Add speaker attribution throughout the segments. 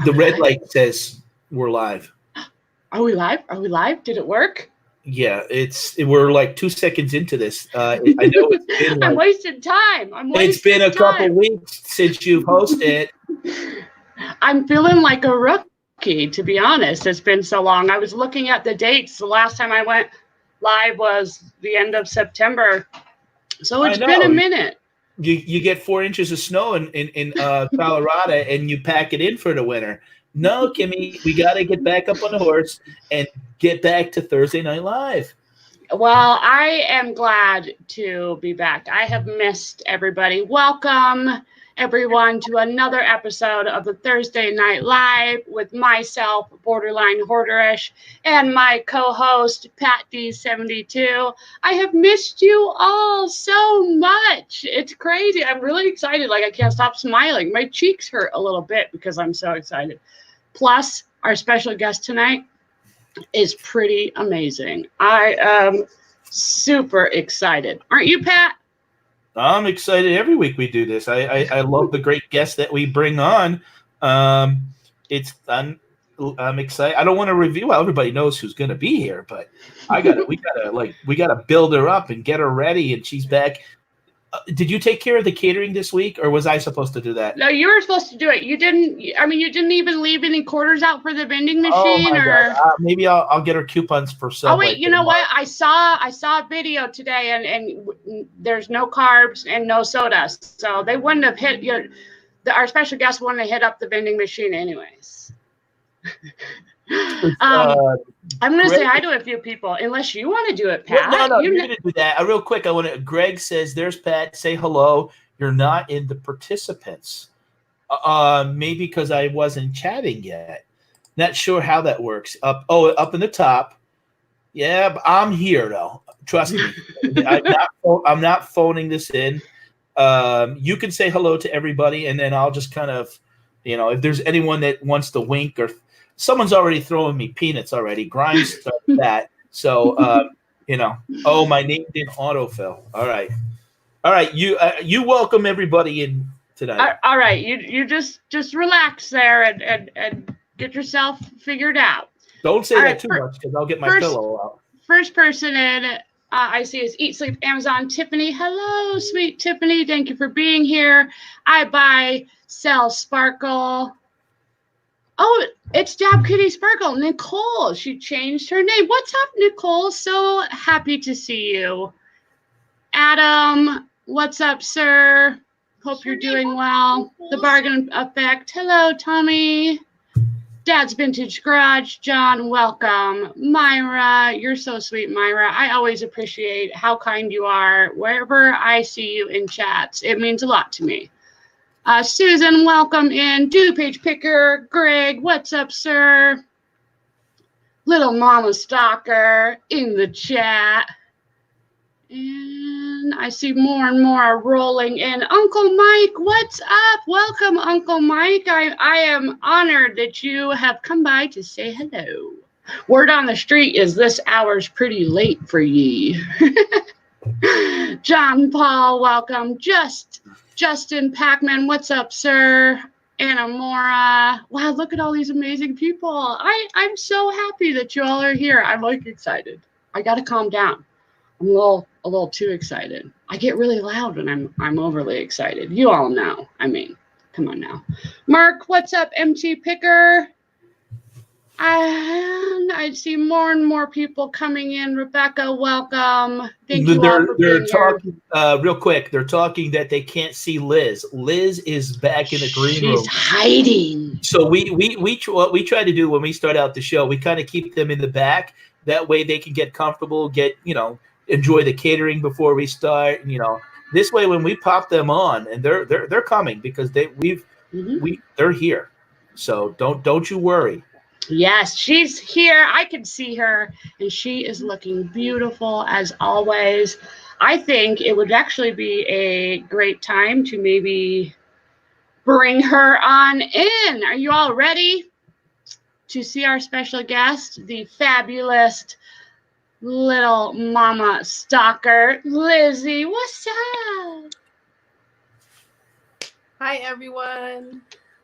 Speaker 1: The red light says we're live.
Speaker 2: Are we live? Are we live? Did it work?
Speaker 1: Yeah, we're like 2 seconds into this. I know
Speaker 2: I'm wasting time.
Speaker 1: It's been a couple weeks since you've hosted.
Speaker 2: I'm feeling like a rookie, to be honest. It's been so long. I was looking at the dates. The last time I went live was the end of September. So it's been a minute.
Speaker 1: You get 4 inches of snow in Colorado and you pack it in for the winter. No, Kimmy, we got to get back up on the horse and get back to Thursday Night Live.
Speaker 2: Well, I am glad to be back. I have missed everybody. Welcome, everyone, to another episode of the Thursday Night Live with myself, Borderline Hoarderish, and my co-host, Patdees 72. I have missed you all so much. It's crazy. I'm really excited. Like, I can't stop smiling. My cheeks hurt a little bit because I'm so excited. Plus, our special guest tonight is pretty amazing. I am super excited. Aren't you, Pat?
Speaker 1: I'm excited every week we do this. I love the great guests that we bring on. I'm excited. I don't want to reveal. Well, everybody knows who's going to be here, but we gotta build her up and get her ready. And she's back. Did you take care of the catering this week, or was I supposed to do that?
Speaker 2: No, you were supposed to do it. You didn't. I mean, you didn't even leave any quarters out for the vending machine,
Speaker 1: God. Maybe I'll get her coupons for Subway.
Speaker 2: Oh wait, you know what? I saw a video today, and there's no carbs and no sodas, so they wouldn't have hit. Our special guest wouldn't have hit up the vending machine anyways. I'm going to say hi to a few people, unless you want to do it, Pat.
Speaker 1: No, you're going to do that. Real quick, Greg says, there's Pat. Say hello. You're not in the participants. Maybe because I wasn't chatting yet. Not sure how that works. Up in the top. Yeah, but I'm here, though. Trust me. I'm not phoning this in. You can say hello to everybody, and then I'll just kind of, if there's anyone that wants to wink or someone's already throwing me peanuts already. Grimes started that. So, my name didn't autofill. All right. You welcome everybody in tonight.
Speaker 2: All right. You just relax there and get yourself figured out.
Speaker 1: Don't say that too much because I'll get my pillow out.
Speaker 2: First person in I see is Eat Sleep Amazon Tiffany. Hello, sweet Tiffany. Thank you for being here. I buy, sell, sparkle. Oh, it's Dab Kitty Sparkle. Nicole, she changed her name. What's up, Nicole? So happy to see you. Adam, what's up, sir? Hope you're doing well. The Bargain Effect. Hello, Tommy. Dad's Vintage Garage. John, welcome. Myra, you're so sweet, Myra. I always appreciate how kind you are wherever I see you in chats. It means a lot to me. Susan, welcome in. DuPage Picker. Greg, what's up, sir? Little Mama Stalker in the chat. And I see more and more are rolling in. Uncle Mike, what's up? Welcome, Uncle Mike. I am honored that you have come by to say hello. Word on the street is this hour's pretty late for ye. John Paul, welcome. Justin Packman, what's up, sir? Anna Mora. Wow, look at all these amazing people. I'm so happy that you all are here. I'm like excited. I gotta calm down. I'm a little too excited. I get really loud when I'm overly excited. You all know. I mean, come on now. Mark, what's up, MT Picker? And I see more and more people coming in. Rebecca, welcome. Thank you all for being
Speaker 1: talking, here. Real quick, they're talking that they can't see Liz. Liz is back in the green room.
Speaker 2: She's hiding.
Speaker 1: So what we try to do when we start out the show, we kind of keep them in the back. That way they can get comfortable, enjoy the catering before we start. This way when we pop them on, and they're coming because they're here. So don't you worry.
Speaker 2: Yes, she's here. I can see her, and she is looking beautiful as always. I think it would actually be a great time to maybe bring her on in. Are you all ready to see our special guest, the fabulous Little Mama Stalker, Lizzie? What's up?
Speaker 3: Hi, everyone.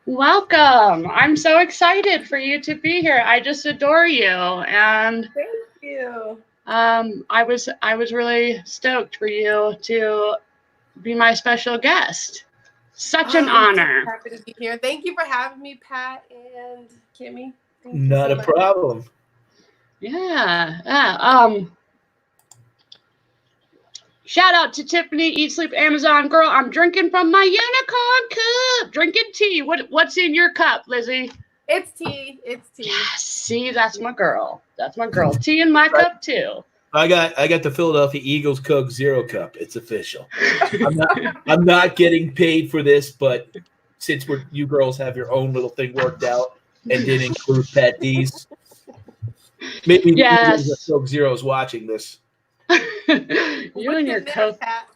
Speaker 2: Welcome. I'm so excited for you to be here. I just adore you, and
Speaker 3: Thank you.
Speaker 2: I was really stoked for you to be my special guest. Such an
Speaker 3: I'm so
Speaker 2: honor.
Speaker 3: happy to be here. Thank you for having me, Pat and Kimmy. Thank you
Speaker 1: Not
Speaker 3: so
Speaker 1: a
Speaker 3: much.
Speaker 1: problem.
Speaker 2: Yeah. Shout out to Tiffany, Eat Sleep Amazon girl. I'm drinking from my unicorn cup. Drinking tea. What's in your cup, Lizzie?
Speaker 3: It's tea. It's tea.
Speaker 2: Yes. See, that's my girl. That's my girl. Tea in my cup too.
Speaker 1: I got the Philadelphia Eagles Coke Zero Cup. It's official. I'm not getting paid for this, but since you girls have your own little thing worked out and didn't include Patdees, maybe
Speaker 2: Yes.
Speaker 1: the Coke Zero is watching this.
Speaker 2: You and your Coke.
Speaker 3: Pat?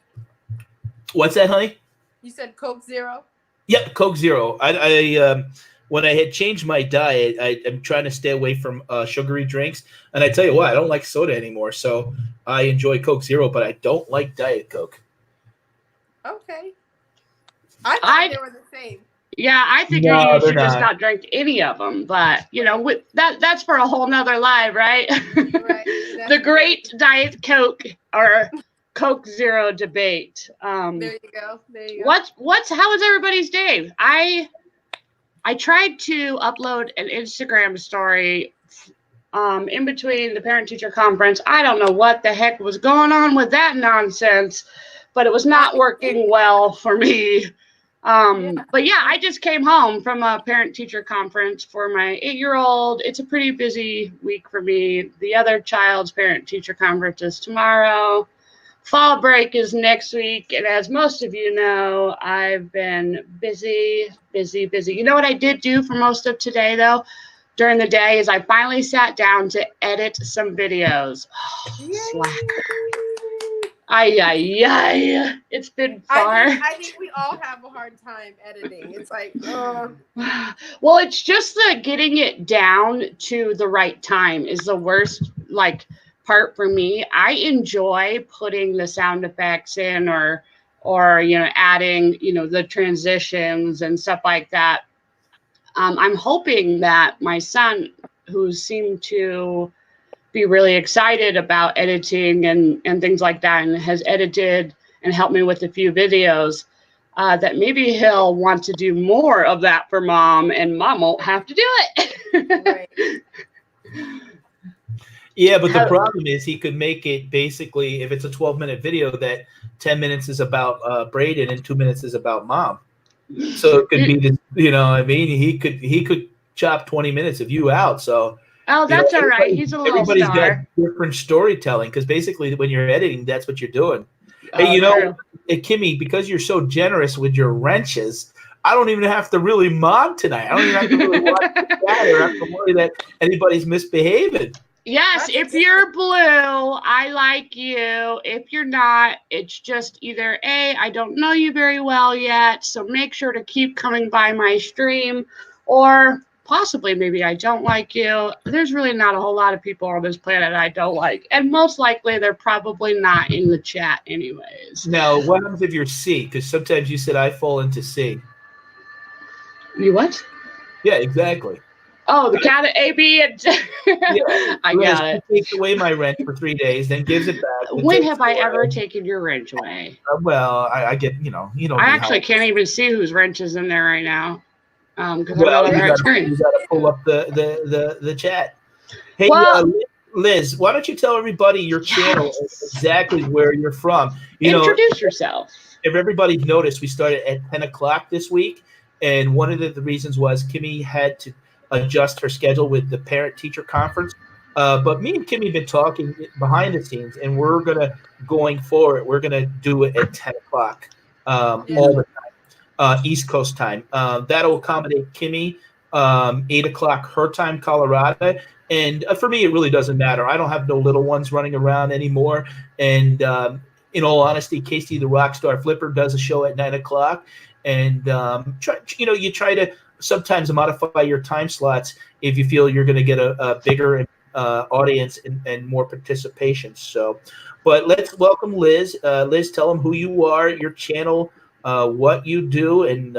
Speaker 1: What's that, honey?
Speaker 3: You said Coke Zero?
Speaker 1: Yep, Coke Zero. I when I had changed my diet, I'm trying to stay away from sugary drinks. And I tell you what, I don't like soda anymore. So I enjoy Coke Zero, but I don't like Diet Coke.
Speaker 3: Okay. I thought they were the same.
Speaker 2: Yeah, I figured you should just not drink any of them. But, you know, that's for a whole nother live, right?
Speaker 3: Right.
Speaker 2: The great Diet Coke or Coke Zero debate.
Speaker 3: There you go. There you go.
Speaker 2: How was everybody's day? I tried to upload an Instagram story in between the parent-teacher conference. I don't know what the heck was going on with that nonsense, but it was not working well for me. But yeah, I just came home from a parent-teacher conference for my 8-year-old. It's a pretty busy week for me. The other child's parent-teacher conference is tomorrow. Fall break is next week, and as most of you know, I've been busy. You know what I did do for most of today, though, during the day, is I finally sat down to edit some videos. Oh, slacker. Ay. It's been far.
Speaker 3: I think we all have a hard time editing. It's like,
Speaker 2: Well, it's just the getting it down to the right time is the worst, part for me. I enjoy putting the sound effects in or adding the transitions and stuff like that. I'm hoping that my son, who seemed to be really excited about editing and things like that, and has edited and helped me with a few videos, that maybe he'll want to do more of that for mom, and mom won't have to do it.
Speaker 3: Right.
Speaker 1: Yeah, but the problem is he could make it basically, if it's a 12-minute video, that 10 minutes is about Braden and 2 minutes is about mom. So it could be this, he could chop 20 minutes of you out. So
Speaker 2: that's all right. He's a little
Speaker 1: everybody's
Speaker 2: star.
Speaker 1: got different storytelling, because basically when you're editing, that's what you're doing.
Speaker 2: Hey,
Speaker 1: Kimmy, because you're so generous with your wrenches, I don't even have to really mom tonight. I don't even have to really watch that or have to worry that anybody's misbehaving.
Speaker 2: Yes, if you're blue, I like you. If you're not, it's just either A, I don't know you very well yet, so make sure to keep coming by my stream, or possibly maybe I don't like you. There's really not a whole lot of people on this planet I don't like, and most likely they're probably not in the chat anyways.
Speaker 1: Now, what happens if you're C? Because sometimes you said I fall into C.
Speaker 2: You what?
Speaker 1: Yeah, exactly.
Speaker 2: Oh, the cat at AB and
Speaker 1: yeah.
Speaker 2: I got it.
Speaker 1: Takes away my wrench for 3 days, then gives it back.
Speaker 2: When have I ever taken your wrench away?
Speaker 1: Well, I get, you know.
Speaker 2: I actually can't even see whose wrench is in there right now. Because
Speaker 1: well,
Speaker 2: I'm not on the right screen.
Speaker 1: You got to pull up the chat. Hey, Liz, why don't you tell everybody your channel and exactly where you're from?
Speaker 2: Introduce yourself.
Speaker 1: If everybody noticed, we started at 10 o'clock this week, and one of the reasons was Kimmy had to adjust her schedule with the parent-teacher conference. But me and Kimmy have been talking behind the scenes, and going forward, we're going to do it at 10 o'clock all the time, East Coast time. That'll accommodate Kimmy, 8 o'clock her time, Colorado. And for me, it really doesn't matter. I don't have no little ones running around anymore. And in all honesty, Casey the Rockstar Flipper does a show at 9 o'clock. And, you try to sometimes modify your time slots if you feel you're going to get a bigger audience and more participation. So, but let's welcome Liz. Liz, tell them who you are, your channel, what you do, and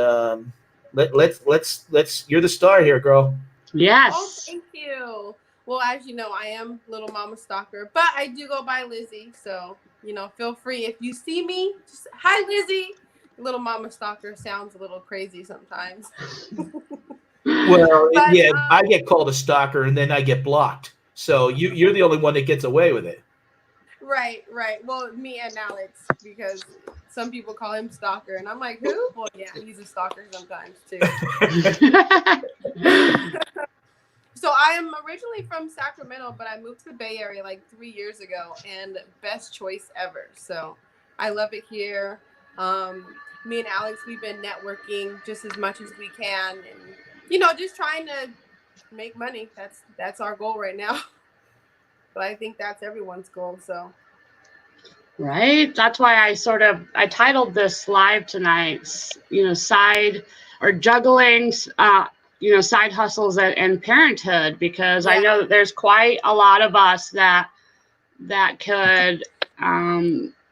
Speaker 1: Let's. You're the star here, girl.
Speaker 2: Yes.
Speaker 3: Oh, thank you. Well, as you know, I am little Mama Stalker, but I do go by Lizzie. So, feel free. If you see me, just hi, Lizzie. Little Mama Stalker sounds a little crazy sometimes.
Speaker 1: Well,
Speaker 3: But,
Speaker 1: yeah, I get called a stalker and then I get blocked. So you're the only one that gets away with it.
Speaker 3: Right. Well, me and Alex, because some people call him Stalker, and I'm like, who? Well, yeah, he's a stalker sometimes too. So I am originally from Sacramento, but I moved to the Bay Area like 3 years ago, and best choice ever. So I love it here. Me and Alex, we've been networking just as much as we can, and just trying to make money. That's our goal right now. But I think that's everyone's goal. So.
Speaker 2: Right. That's why I titled this live tonight, side or juggling, side hustles and parenthood, because I know that there's quite a lot of us that could,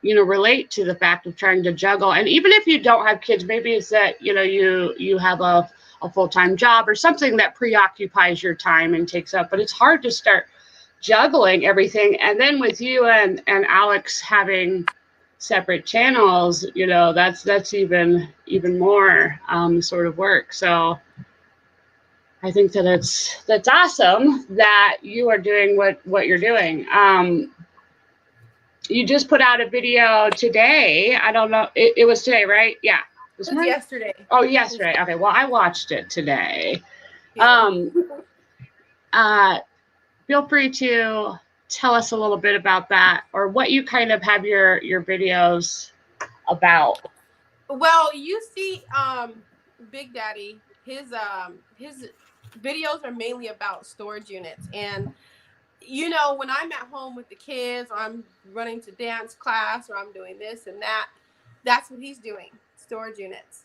Speaker 2: relate to the fact of trying to juggle. And even if you don't have kids, maybe it's that, you have a full-time job or something that preoccupies your time and takes up, but it's hard to start juggling everything. And then with you and Alex having separate channels, that's even more sort of work. So I think that that's awesome that you are doing what you're doing. You just put out a video today. I don't know. It was today, right? Yeah.
Speaker 3: It was yesterday.
Speaker 2: Oh, yesterday. Okay. Well, I watched it today.
Speaker 3: Yeah.
Speaker 2: Feel free to tell us a little bit about that, or what you kind of have your videos about.
Speaker 3: Well, you see, Big Daddy, his videos are mainly about storage units. And, when I'm at home with the kids, or I'm running to dance class, or I'm doing this and that, that's what he's doing, storage units.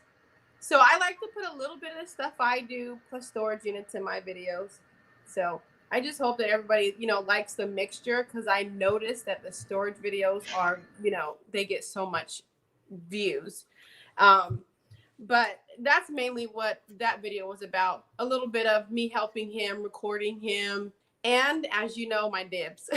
Speaker 3: So I like to put a little bit of the stuff I do plus storage units in my videos. So I just hope that everybody, likes the mixture, because I noticed that the storage videos are, they get so much views. But that's mainly what that video was about. A little bit of me helping him, recording him, and as you know, my dibs.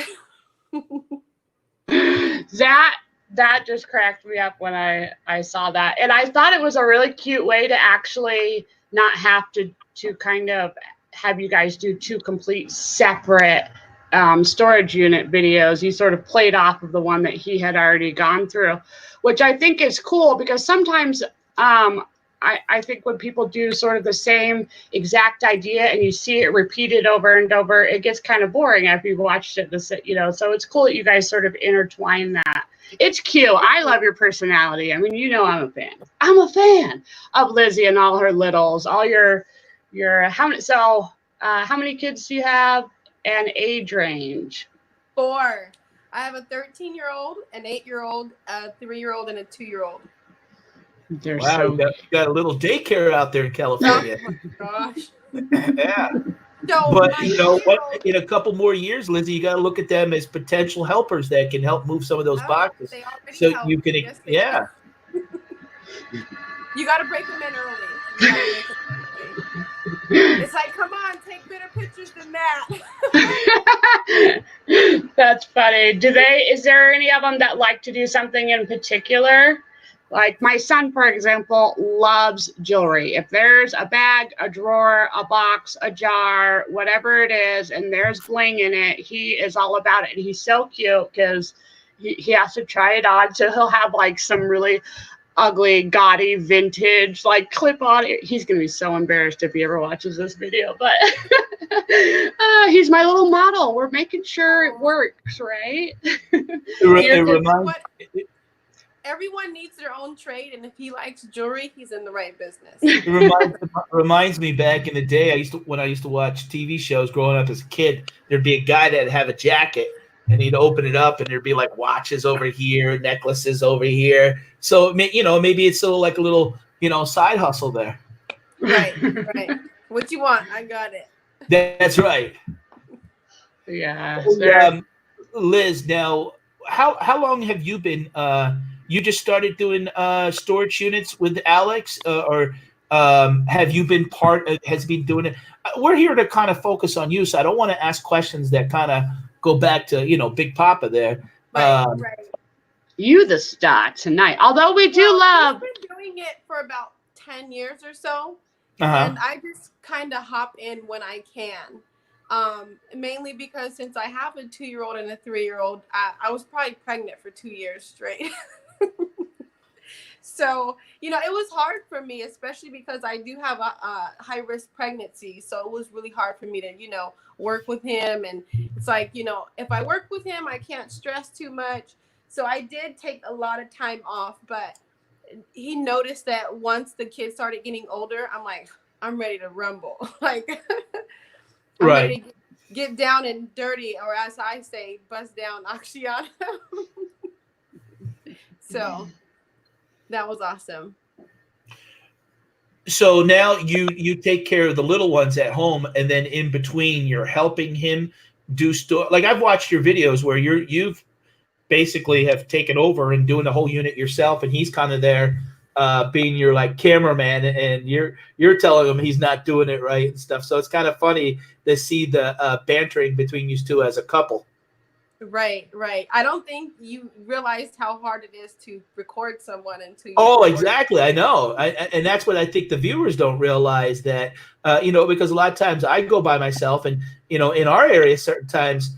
Speaker 2: That just cracked me up when I saw that. And I thought it was a really cute way to actually not have to kind of have you guys do two complete separate storage unit videos. You sort of played off of the one that he had already gone through, which I think is cool, because sometimes I think when people do sort of the same exact idea and you see it repeated over and over, it gets kind of boring after you've watched it. So it's cool that you guys sort of intertwine that. It's cute. I love your personality. I mean, I'm a fan. I'm a fan of Lizzie and all her littles, all your how many kids do you have, and age range?
Speaker 3: 4. I have a 13-year-old, an 8-year-old, a 3-year-old, and a 2-year-old.
Speaker 1: Wow, you got a little daycare out there in California.
Speaker 3: Oh my gosh.
Speaker 1: Yeah.
Speaker 3: So,
Speaker 1: but what? In a couple more years, Lizzie, you got to look at them as potential helpers that can help move some of those boxes.
Speaker 3: They already
Speaker 1: So
Speaker 3: help.
Speaker 1: you can,
Speaker 3: Yes,
Speaker 1: yeah.
Speaker 3: You got to break them in early. It's like, come on, take better pictures than that.
Speaker 2: That's funny. Is there any of them that like to do something in particular? Like my son, for example, loves jewelry. If there's a bag, a drawer, a box, a jar, whatever it is, and there's bling in it, he is all about it. And he's so cute because he has to try it on. So he'll have like some really ugly, gaudy, vintage, like clip on. He's going to be so embarrassed if he ever watches this video, but he's my little model. We're making sure it works, right?
Speaker 3: Everyone needs their own trade, and if he likes jewelry, he's in the right business.
Speaker 1: It reminds me back in the day, when I used to watch TV shows growing up as a kid, there'd be a guy that'd have a jacket, and he'd open it up, and there'd be like watches over here, necklaces over here. So, maybe it's like a little, side hustle there.
Speaker 3: Right. What you want? I got it.
Speaker 1: That's right.
Speaker 2: Yeah.
Speaker 1: Liz, now, how long have you been? You just started doing storage units with Alex, or Have you been has been doing it? We're here to kind of focus on you, so I don't want to ask questions that kind of go back to, Big Papa there.
Speaker 3: Right, right.
Speaker 2: You the star tonight. Although we do love.
Speaker 3: We've been doing it for about 10 years or so.
Speaker 1: Uh-huh.
Speaker 3: And I just kind of hop in when I can. Mainly because since I have a 2-year-old and a 3-year-old, I was probably pregnant for 2 years straight. So, it was hard for me, especially because I do have a high-risk pregnancy. So it was really hard for me to, work with him. And it's like, if I work with him, I can't stress too much. So I did take a lot of time off. But he noticed that once the kids started getting older, I'm like, I'm ready to rumble. Like, I'm ready to get down and dirty, or as I say, bust down Axiana. So that was awesome.
Speaker 1: So now you take care of the little ones at home, and then in between you're helping him do stuff. Like, I've watched your videos where you've basically have taken over and doing the whole unit yourself, and he's kind of there being your like cameraman, and you're telling him he's not doing it right and stuff. So it's kind of funny to see the bantering between you two as a couple.
Speaker 3: Right. I don't think you realized how hard it is to record someone until you.
Speaker 1: Oh, exactly. I know. And that's what I think the viewers don't realize, that, because a lot of times I go by myself, and, in our area, certain times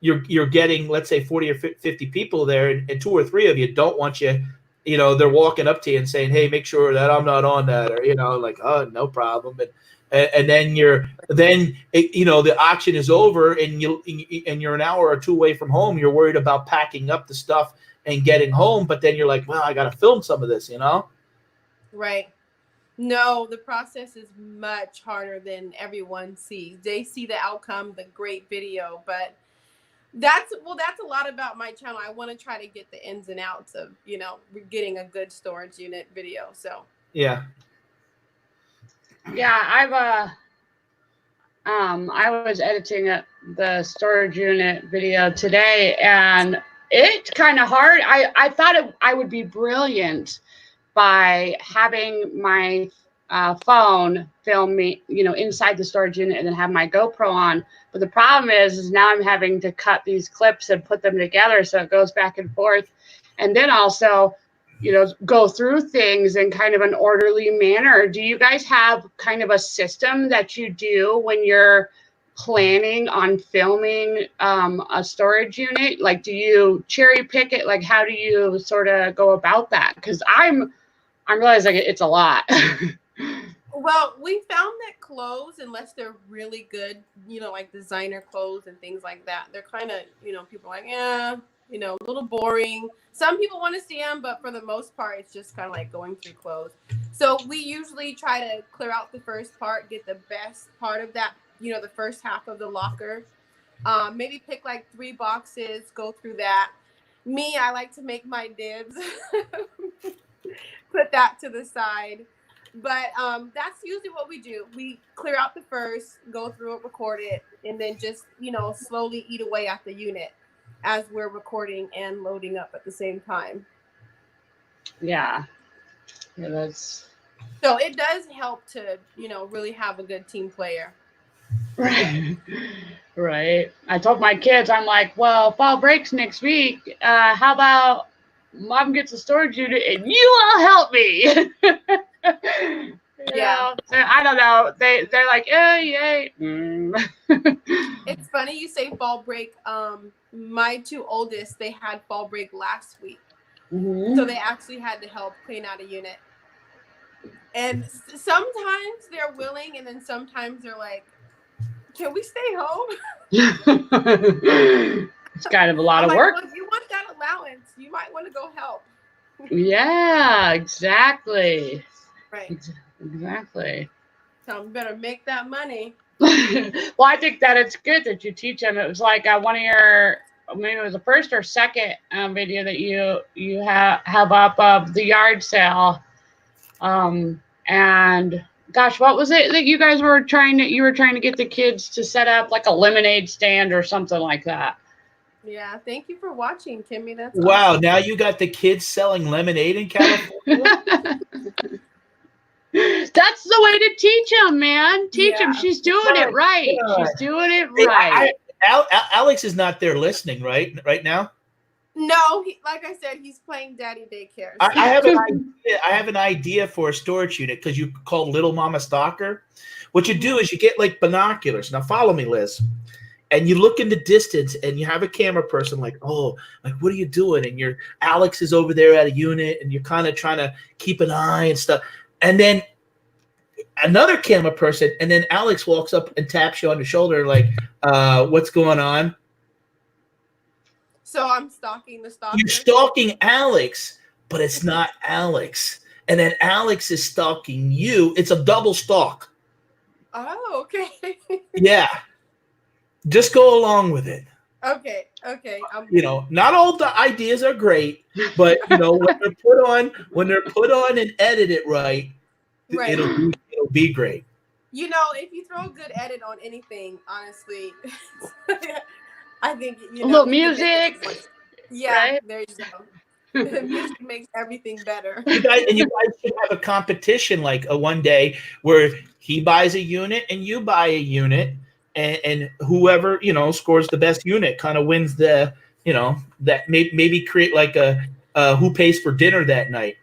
Speaker 1: you're getting, let's say, 40 or 50 people there, and 2 or 3 of you don't want you, they're walking up to you and saying, hey, make sure that I'm not on that, or, like, oh, no problem. And then the auction is over, and you're an hour or 2 away from home. You're worried about packing up the stuff and getting home, but then you're like, well, I got to film some of this,
Speaker 3: Right. No, the process is much harder than everyone sees. They see the outcome, the great video, but that's a lot about my channel. I want to try to get the ins and outs of, getting a good storage unit video. So
Speaker 1: yeah.
Speaker 2: Yeah, I was editing the storage unit video today, and it's kind of hard. I thought I would be brilliant by having my phone film me, inside the storage unit, and then have my GoPro on. But the problem is now I'm having to cut these clips and put them together so it goes back and forth, and then also, go through things in kind of an orderly manner. Do you guys have kind of a system that you do when you're planning on filming a storage unit? Like, do you cherry pick it? Like, how do you sort of go about that? Because I'm realizing it's a lot.
Speaker 3: Well, we found that clothes, unless they're really good, like designer clothes and things like that, they're kind of, people are like, yeah, a little boring. Some people want to see them, but for the most part, it's just kind of like going through clothes. So we usually try to clear out the first part, get the best part of that, the first half of the locker. Maybe pick like 3 boxes, go through that. Me, I like to make my dibs, put that to the side. But that's usually what we do. We clear out the first, go through it, record it, and then just, slowly eat away at the unit as we're recording and loading up at the same time.
Speaker 2: Yeah, that's.
Speaker 3: So it does help to, really have a good team player.
Speaker 2: Right. Right. I told my kids, I'm like, well, fall breaks next week. How about Mom gets a storage unit and you all help me?
Speaker 3: Yeah.
Speaker 2: So I don't know. They're like, oh, yay.
Speaker 3: It's funny you say fall break. My 2 oldest, they had fall break last week.
Speaker 2: Mm-hmm.
Speaker 3: So they actually had to help clean out a unit. And sometimes they're willing, and then sometimes they're like, can we stay home?
Speaker 2: It's kind of a lot of
Speaker 3: like,
Speaker 2: work.
Speaker 3: well, if you want that allowance, you might want to go help.
Speaker 2: Yeah, exactly.
Speaker 3: Right.
Speaker 2: Exactly.
Speaker 3: So you better make that money.
Speaker 2: Well, I think that it's good that you teach them. It was like one of your, maybe it was the first or second video that you have up of the yard sale. And gosh, what was it that you guys were trying to get the kids to set up, like a lemonade stand or something like that?
Speaker 3: Yeah, thank you for watching, Kimmy. That's
Speaker 1: wow.
Speaker 3: awesome.
Speaker 1: Now you got the kids selling lemonade in California.
Speaker 2: That's the way to teach him, man. Teach him. She's doing it right. She's doing it right.
Speaker 1: Alex is not there listening, right now.
Speaker 3: No, like I said, he's playing daddy daycare. So.
Speaker 1: I have an idea. I have an idea for a storage unit because you call Little Mama Stalker. What you do is you get like binoculars. Now follow me, Liz. And you look in the distance and you have a camera person like, oh, like, what are you doing? And Alex is over there at a unit and you're kind of trying to keep an eye and stuff. And then another camera person, and then Alex walks up and taps you on the shoulder like, what's going on?
Speaker 3: So I'm stalking the stalker.
Speaker 1: You're stalking Alex, but it's not Alex. And then Alex is stalking you. It's a double stalk.
Speaker 3: Oh, okay.
Speaker 1: Yeah. Just go along with it.
Speaker 3: Okay.
Speaker 1: Not all the ideas are great, but when they're put on and edited right, it'll be great.
Speaker 3: If you throw a good edit on anything, honestly, I think
Speaker 2: a little music.
Speaker 3: Yeah, right? There you go. The music makes everything better.
Speaker 1: You guys should have a competition like one day where he buys a unit and you buy a unit, and whoever scores the best unit kind of wins the that maybe create like a who pays for dinner that night.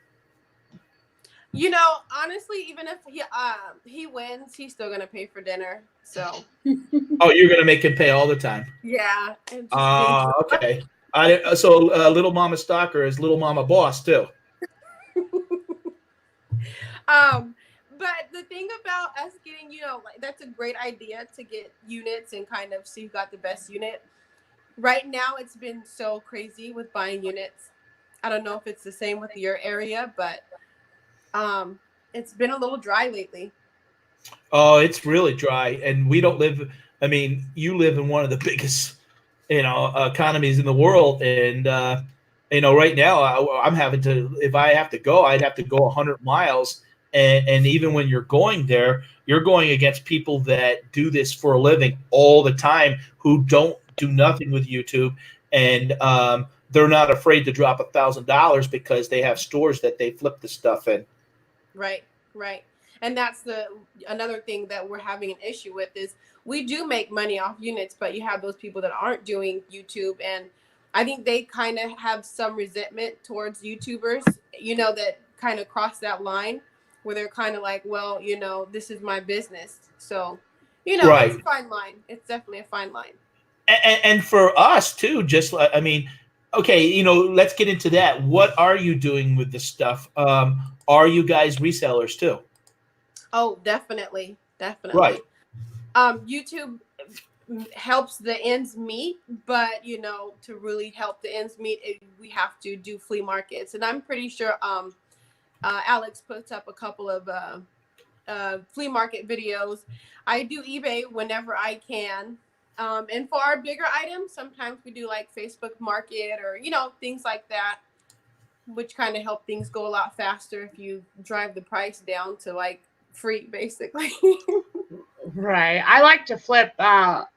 Speaker 3: Honestly, even if he wins, he's still gonna pay for dinner. So.
Speaker 1: Oh, you're gonna make him pay all the time.
Speaker 3: Yeah.
Speaker 1: Okay. So Little Mama Stalker is Little Mama Boss too.
Speaker 3: But the thing about us getting, that's a great idea to get units and kind of see who got the best unit. Right now, it's been so crazy with buying units. I don't know if it's the same with your area, but it's been a little dry lately.
Speaker 1: Oh, it's really dry, and we don't live. I mean, you live in one of the biggest, economies in the world, and right now I'm having to. If I have to go, I'd have to go 100 miles, and even when you're going there, you're going against people that do this for a living all the time, who don't do nothing with YouTube, and they're not afraid to drop $1,000 because they have stores that they flip the stuff in.
Speaker 3: Right. And that's another thing that we're having an issue with is we do make money off units, but you have those people that aren't doing YouTube. And I think they kind of have some resentment towards YouTubers, that kind of cross that line where they're kind of like, well, this is my business. So,
Speaker 1: right.
Speaker 3: It's a fine line. It's definitely a fine line.
Speaker 1: And for us too, okay, let's get into that. What are you doing with this stuff? Are you guys resellers too?
Speaker 3: Oh, definitely.
Speaker 1: Right.
Speaker 3: YouTube helps the ends meet, but to really help the ends meet, we have to do flea markets, and I'm pretty sure Alex puts up a couple of flea market videos. I do eBay whenever I can. And for our bigger items, sometimes we do like Facebook Market or, things like that, which kind of help things go a lot faster if you drive the price down to like free, basically.
Speaker 2: Right. I like to flip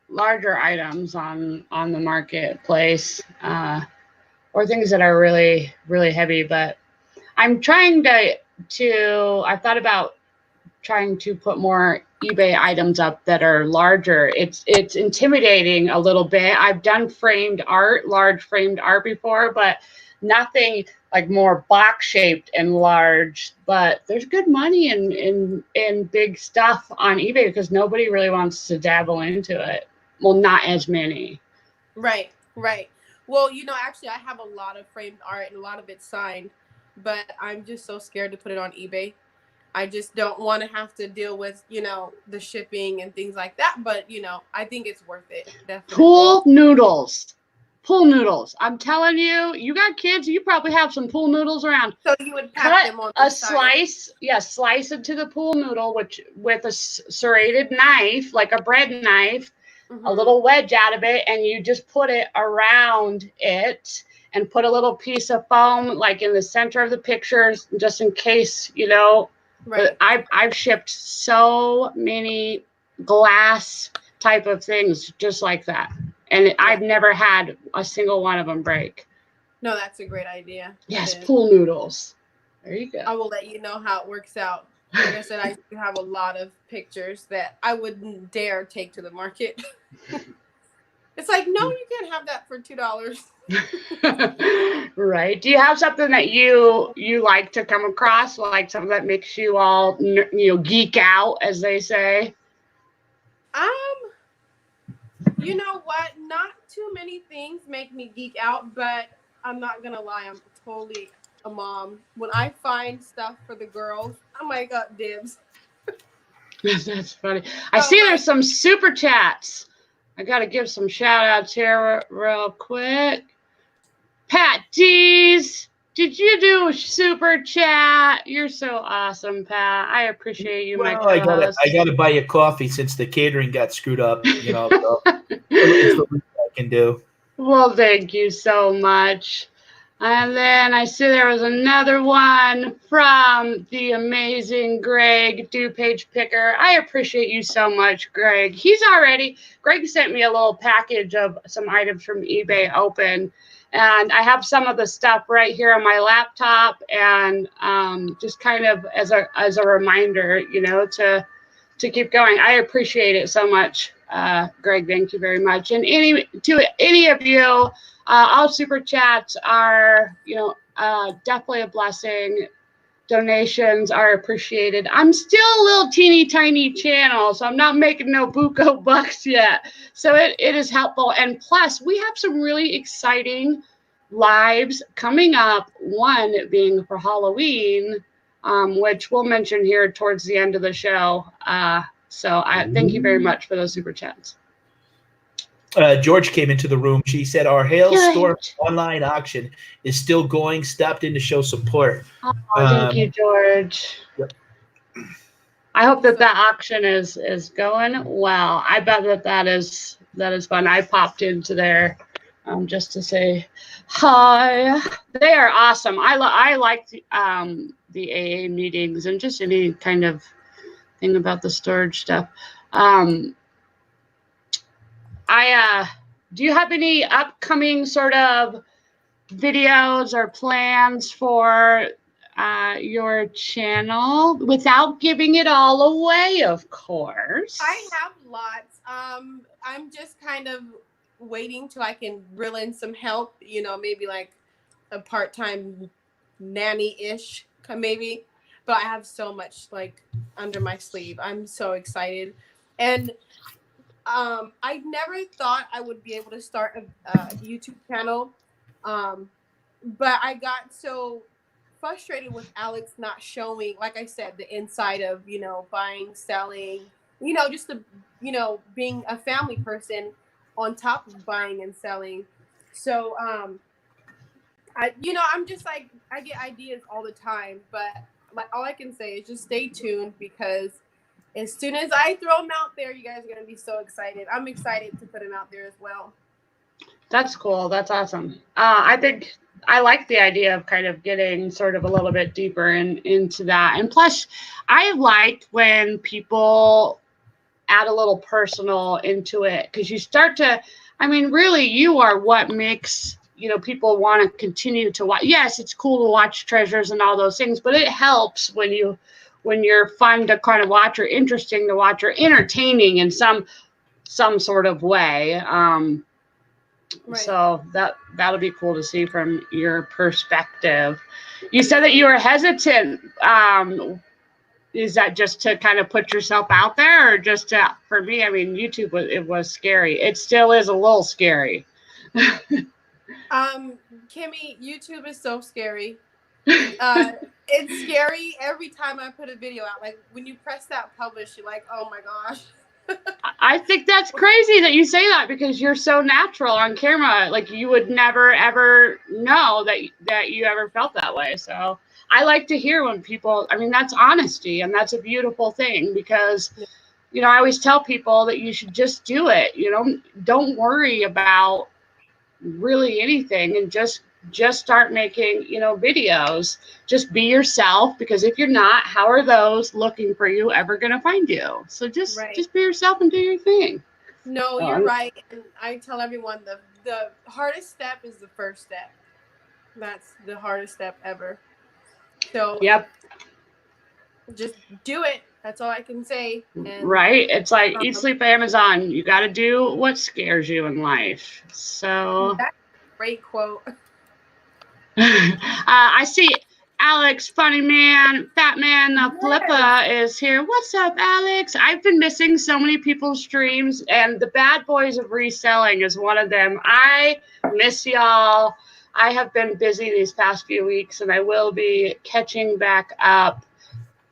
Speaker 2: larger items on the marketplace or things that are really, really heavy. But I'm trying I thought about trying to put more eBay items up that are larger. It's intimidating a little bit. I've done large framed art before, but nothing like more box shaped and large. But there's good money in big stuff on eBay because nobody really wants to dabble into it. Well, not as many.
Speaker 3: Right. Well, actually I have a lot of framed art and a lot of it signed, but I'm just so scared to put it on eBay. I just don't want to have to deal with, the shipping and things like that. But, I think it's worth it. Definitely.
Speaker 2: Pool noodles. I'm telling you, you got kids, you probably have some pool noodles around.
Speaker 3: So you would cut them on the
Speaker 2: slice. Yeah, slice into the pool noodle with a serrated knife, like a bread knife, a little wedge out of it, and you just put it around it and put a little piece of foam like in the center of the pictures, just in case,
Speaker 3: Right.
Speaker 2: I've shipped so many glass type of things just like that. And I've never had a single one of them break.
Speaker 3: No, that's a great idea.
Speaker 2: Yes, pool noodles. There you go.
Speaker 3: I will let you know how it works out. Like I said, I do have a lot of pictures that I wouldn't dare take to the market. It's like, no, you can't have that for $2.
Speaker 2: Right. Do you have something that you like to come across, like something that makes you all geek out, as they say?
Speaker 3: You know what? Not too many things make me geek out, but I'm not gonna lie, I'm totally a mom. When I find stuff for the girls, I'm like, dibs.
Speaker 2: That's funny. I
Speaker 3: So
Speaker 2: see
Speaker 3: like,
Speaker 2: there's some super chats. I got to give some shout outs here real quick. Patdees, did you do a super chat? You're so awesome, Pat. I appreciate you, my
Speaker 1: Well, I
Speaker 2: co-host.
Speaker 1: gotta buy you coffee since the catering got screwed up. So it's the least I can do.
Speaker 2: Well, thank you so much. And then I see there was another one from the amazing Greg, DuPage Picker. I appreciate you so much, Greg. Greg sent me a little package of some items from eBay Open. And I have some of the stuff right here on my laptop, and just kind of as a reminder, to keep going. I appreciate it so much, Greg. Thank you very much. And to any of you, all super chats are, definitely a blessing. Donations are appreciated. I'm still a little teeny tiny channel, so I'm not making no buco bucks yet. So it is helpful. And plus, we have some really exciting lives coming up. One being for Halloween, which we'll mention here towards the end of the show. So I thank you very much for those super chats.
Speaker 1: George came into the room. She said our Hailstorm online auction is still going. Stopped in to show support.
Speaker 2: Oh, thank you, George.
Speaker 1: Yep.
Speaker 2: I hope that auction is going well. I bet that is fun. I popped into there just to say hi. They are awesome. I like the AA meetings and just any kind of thing about the storage stuff. Do you have any upcoming sort of videos or plans for your channel without giving it all away, of course?
Speaker 3: I have lots. I'm just kind of waiting till I can reel in some help, maybe like a part-time nanny-ish, maybe. But I have so much like under my sleeve. I'm so excited. And I never thought I would be able to start a YouTube channel. But I got so frustrated with Alex not showing, like I said, the inside of, buying, selling, just the, being a family person on top of buying and selling. So, I'm just like, I get ideas all the time, but like all I can say is just stay tuned, because as soon as I throw them out there, you guys are going to be so excited. I'm excited to put them out there as well.
Speaker 2: That's cool. That's awesome. I think I like the idea of kind of getting sort of a little bit deeper into that. And plus, I like when people add a little personal into it, because you start to, really, you are what makes, people want to continue to watch. Yes, it's cool to watch treasures and all those things, but it helps when you're fun to kind of watch, or interesting to watch, or entertaining in some sort of way. Right. So that'll be cool to see from your perspective. You said that you were hesitant. Is that just to kind of put yourself out there, or just for me? YouTube it was scary. It still is a little scary.
Speaker 3: Kimmy, YouTube is so scary. It's scary every time I put a video out. Like when you press that publish, you're like, oh my gosh.
Speaker 2: I think that's crazy that you say that, because you're so natural on camera. Like you would never ever know that you ever felt that way. So I like to hear when people, that's honesty, and that's a beautiful thing, because I always tell people that you should just do it. Don't worry about really anything, and just start making videos. Just be yourself, because if you're not, how are those looking for you ever going to find you? So just be yourself and do your thing.
Speaker 3: No, you're right. And I tell everyone the hardest step is the first step. That's the hardest step ever. So
Speaker 2: yep.
Speaker 3: just do it. That's all I can say. And,
Speaker 2: right? It's like Eat, Sleep, Amazon. You got to do what scares you in life. So
Speaker 3: that's a great quote.
Speaker 2: I see Alex, Funny Man, Fat Man, the Flippa is here. What's up, Alex? I've been missing so many people's streams, and the Bad Boys of Reselling is one of them. I miss y'all. I have been busy these past few weeks, and I will be catching back up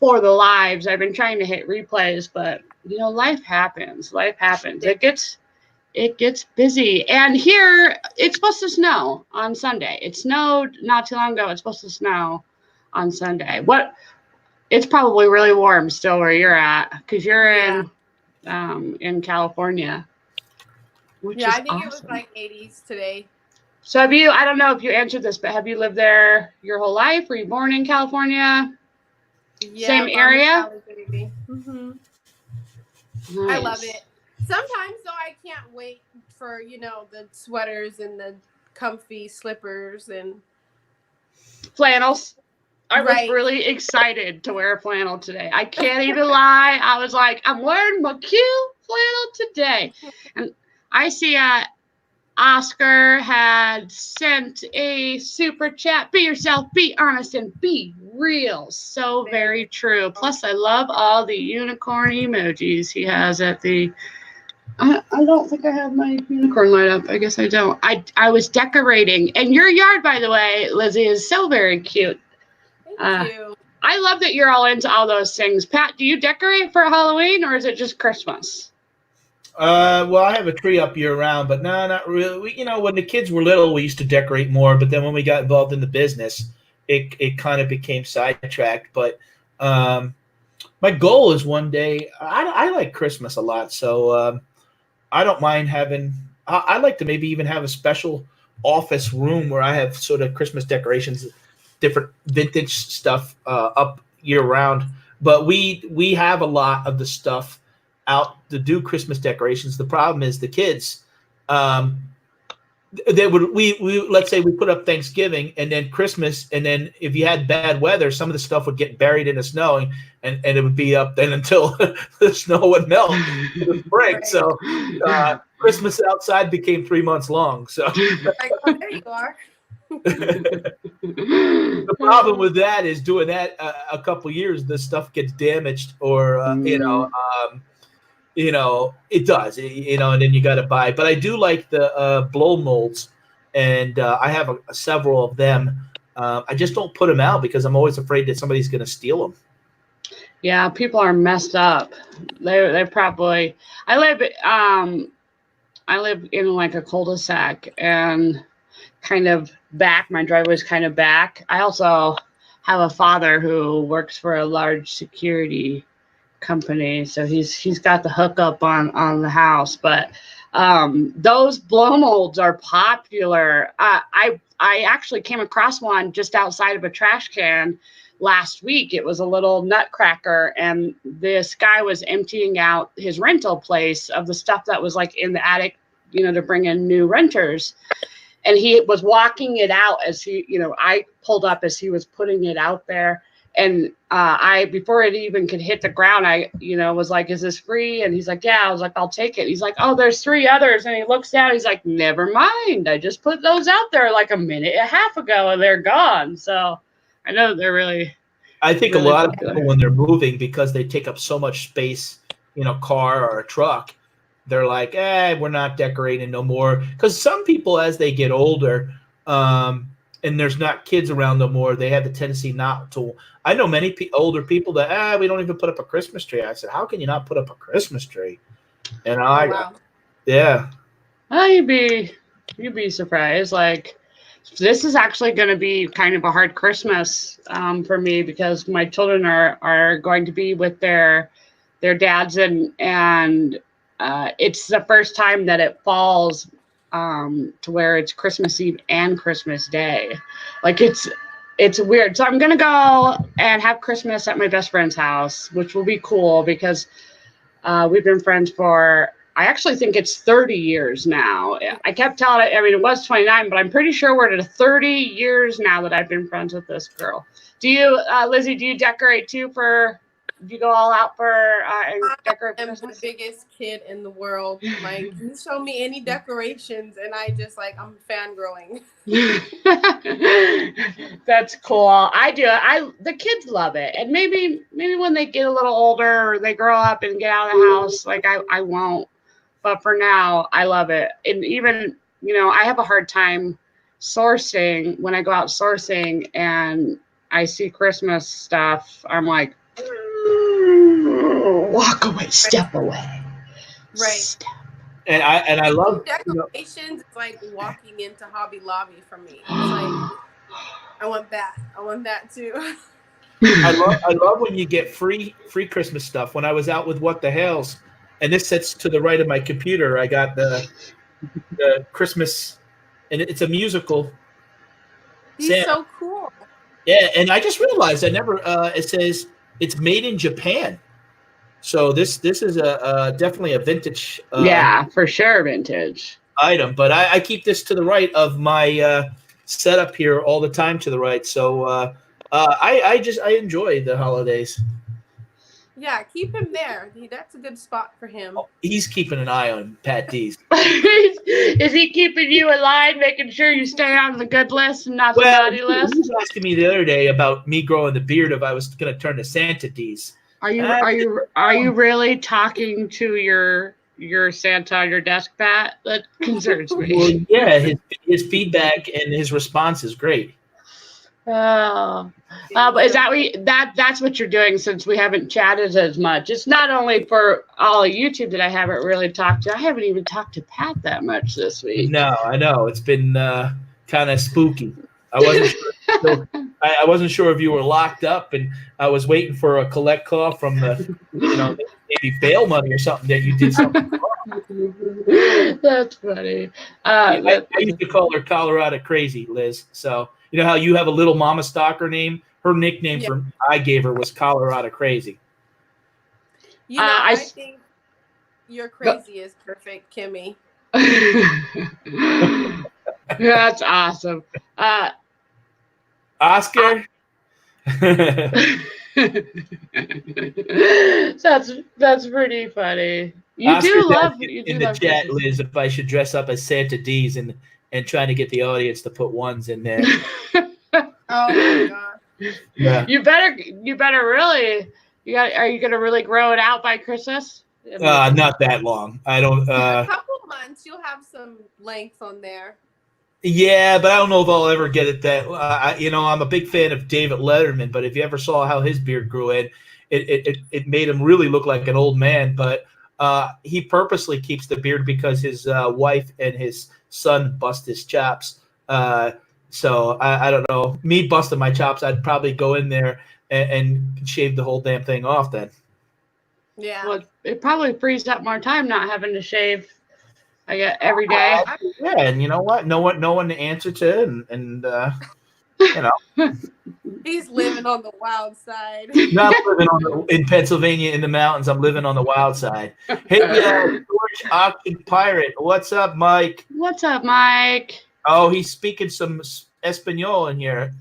Speaker 2: for the lives. I've been trying to hit replays, but life happens. Life happens. It gets busy. And here it's supposed to snow on Sunday. It snowed not too long ago. It's supposed to snow on Sunday. It's probably really warm still where you're at, because you're in California. Which is
Speaker 3: I think
Speaker 2: awesome.
Speaker 3: it was like 80s today.
Speaker 2: So I don't know if you answered this, but have you lived there your whole life? Were you born in California?
Speaker 3: Yeah,
Speaker 2: same area?
Speaker 3: Mm-hmm.
Speaker 2: Nice.
Speaker 3: I love it. Sometimes though, I can't wait for the sweaters and the comfy slippers and
Speaker 2: flannels. I was really excited to wear a flannel today. I can't even lie. I was like, I'm wearing my cute flannel today. And I see Oscar had sent a super chat. Be yourself, be honest, and be real. So very true. Plus, I love all the unicorn emojis he has at the... I don't think I have my unicorn light up. I guess I don't. I was decorating. And your yard, by the way, Lizzie, is so very cute.
Speaker 3: Thank you.
Speaker 2: I love that you're all into all those things. Pat, do you decorate for Halloween, or is it just Christmas?
Speaker 1: Well, I have a tree up year round, but no, not really. When the kids were little, we used to decorate more, but then when we got involved in the business, it kind of became sidetracked. But my goal is one day, I like Christmas a lot, so I don't mind having, I'd like to maybe even have a special office room where I have sort of Christmas decorations, different vintage stuff up year round. But we have a lot of the stuff out to do Christmas decorations. The problem is the kids, let's say we put up Thanksgiving and then Christmas, and then if you had bad weather, some of the stuff would get buried in the snow, and it would be up then until the snow would melt in the spring. Right. So Christmas outside became 3 months long. So
Speaker 3: there you are.
Speaker 1: The problem with that is doing that a couple years, the stuff gets damaged, or it does, and then you got to buy. But I do like the blow molds, and I have several of them. I just don't put them out because I'm always afraid that somebody's going to steal them.
Speaker 2: Yeah, people are messed up. They probably. I live in like a cul-de-sac and kind of back. My driveway's kind of back. I also have a father who works for a large security company, so he's got the hookup on the house. But those blow molds are popular. I actually came across one just outside of a trash can last week. It was a little nutcracker, and this guy was emptying out his rental place of the stuff that was like in the attic, to bring in new renters. And he was walking it out as I pulled up as he was putting it out there. And before it even could hit the ground, I was like, is this free? And he's like, yeah. I was like, I'll take it. He's like, oh, there's 3 others. And he looks down. He's like, never mind. I just put those out there like a minute and a half ago, and they're gone. So I know they're really.
Speaker 1: I think
Speaker 2: really
Speaker 1: a lot
Speaker 2: popular.
Speaker 1: of people, when they're moving, because they take up so much space, car or a truck, they're like, we're not decorating no more. Because some people, as they get older, and there's not kids around no more, they have the tendency not to. I know many older people that, we don't even put up a Christmas tree. I said, how can you not put up a Christmas tree? And
Speaker 3: Wow.
Speaker 2: Well, you'd be surprised. Like, this is actually going to be kind of a hard Christmas for me, because my children are going to be with their dads, and it's the first time that it falls to where it's Christmas Eve and Christmas Day. Like, it's weird. So I'm going to go and have Christmas at my best friend's house, which will be cool because we've been friends for, I actually think it's 30 years now. I kept telling it, it was 29, but I'm pretty sure we're at 30 years now that I've been friends with this girl. Do you, Lizzie, do you decorate too for you go all out for decorate
Speaker 3: I'm
Speaker 2: Christmas?
Speaker 3: the biggest kid in the world. Like, you show me any decorations, and I'm fangirling.
Speaker 2: That's cool. I do. The kids love it, and maybe when they get a little older or they grow up and get out of the house, like I won't. But for now, I love it. And even I have a hard time sourcing when I go out sourcing and I see Christmas stuff. I'm like, walk away, step away,
Speaker 3: Right.
Speaker 2: step.
Speaker 1: And I love
Speaker 3: decorations. It's like walking into Hobby Lobby for me. It's like, I want that. I want that too.
Speaker 1: I love when you get free Christmas stuff. When I was out with What the Hells, and this sits to the right of my computer, I got the Christmas, and it's a musical.
Speaker 3: He's so cool.
Speaker 1: Yeah, and I just realized it says it's made in Japan. So this is a definitely a vintage.
Speaker 2: Yeah, for sure, vintage
Speaker 1: item. But I keep this to the right of my setup here all the time to the right. So I enjoy the holidays.
Speaker 3: Yeah, keep him there. That's a good spot for him.
Speaker 1: Oh, he's keeping an eye on Patdees.
Speaker 2: Is he keeping you in line, making sure you stay on the good list and not the naughty list?
Speaker 1: He was asking me the other day about me growing the beard if I was going to turn to Santa D's.
Speaker 2: Are you really talking to your Santa on your desk, Pat? That concerns me.
Speaker 1: Well, yeah, his feedback and his response is great.
Speaker 2: But is that's what you're doing since we haven't chatted as much? It's not only for all of YouTube that I haven't really talked to. I haven't even talked to Pat that much this week.
Speaker 1: No, I know it's been kind of spooky. I wasn't sure. I wasn't sure if you were locked up, and I was waiting for a collect call from the, maybe bail money or something that you did something wrong.
Speaker 2: That's funny.
Speaker 1: I used to call her Colorado Crazy, Liz. So you know how you have a little Mama Stalker name? Her nickname I gave her was Colorado Crazy.
Speaker 3: I think your crazy is perfect, Kimmy.
Speaker 2: That's awesome.
Speaker 1: Oscar.
Speaker 2: That's pretty funny.
Speaker 1: Oscar
Speaker 2: do love
Speaker 1: in the chat, Liz, if I should dress up as Santa D's and trying to get the audience to put ones in there.
Speaker 3: Oh my god.
Speaker 1: Yeah.
Speaker 2: You better really. Are you gonna really grow it out by Christmas?
Speaker 1: Not that long. I don't.
Speaker 3: A couple months, you'll have some length on there.
Speaker 1: Yeah, but I don't know if I'll ever get it that. I'm a big fan of David Letterman, but if you ever saw how his beard grew in, it made him really look like an old man. But he purposely keeps the beard because his wife and his son bust his chops. So I don't know. Me busting my chops, I'd probably go in there and shave the whole damn thing off then.
Speaker 3: Yeah.
Speaker 2: Well, it probably frees up more time not having to shave. I get every day.
Speaker 1: Yeah, and you know what? No one to answer to, and
Speaker 3: He's living on the wild side.
Speaker 1: Not living in Pennsylvania in the mountains. I'm living on the wild side. Hey, George Auction Pirate, what's up, Mike?
Speaker 2: What's up, Mike?
Speaker 1: Oh, he's speaking some Espanol in here.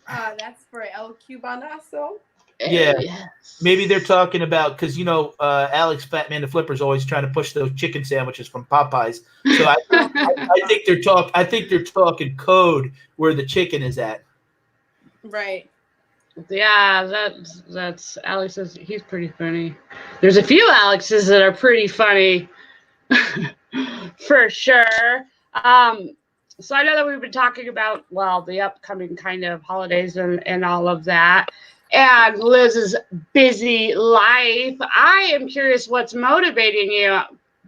Speaker 3: That's for El Cubanazo.
Speaker 1: Yeah,
Speaker 2: Yes.
Speaker 1: Maybe they're talking about because Alex Fatman the Flipper is always trying to push those chicken sandwiches from Popeyes. So I think they're talking code where the chicken is at.
Speaker 3: Right.
Speaker 2: Yeah, that's Alex is he's pretty funny. There's a few Alexes that are pretty funny, for sure. So I know that we've been talking about the upcoming kind of holidays and all of that. And Liz's busy life. I am curious what's motivating you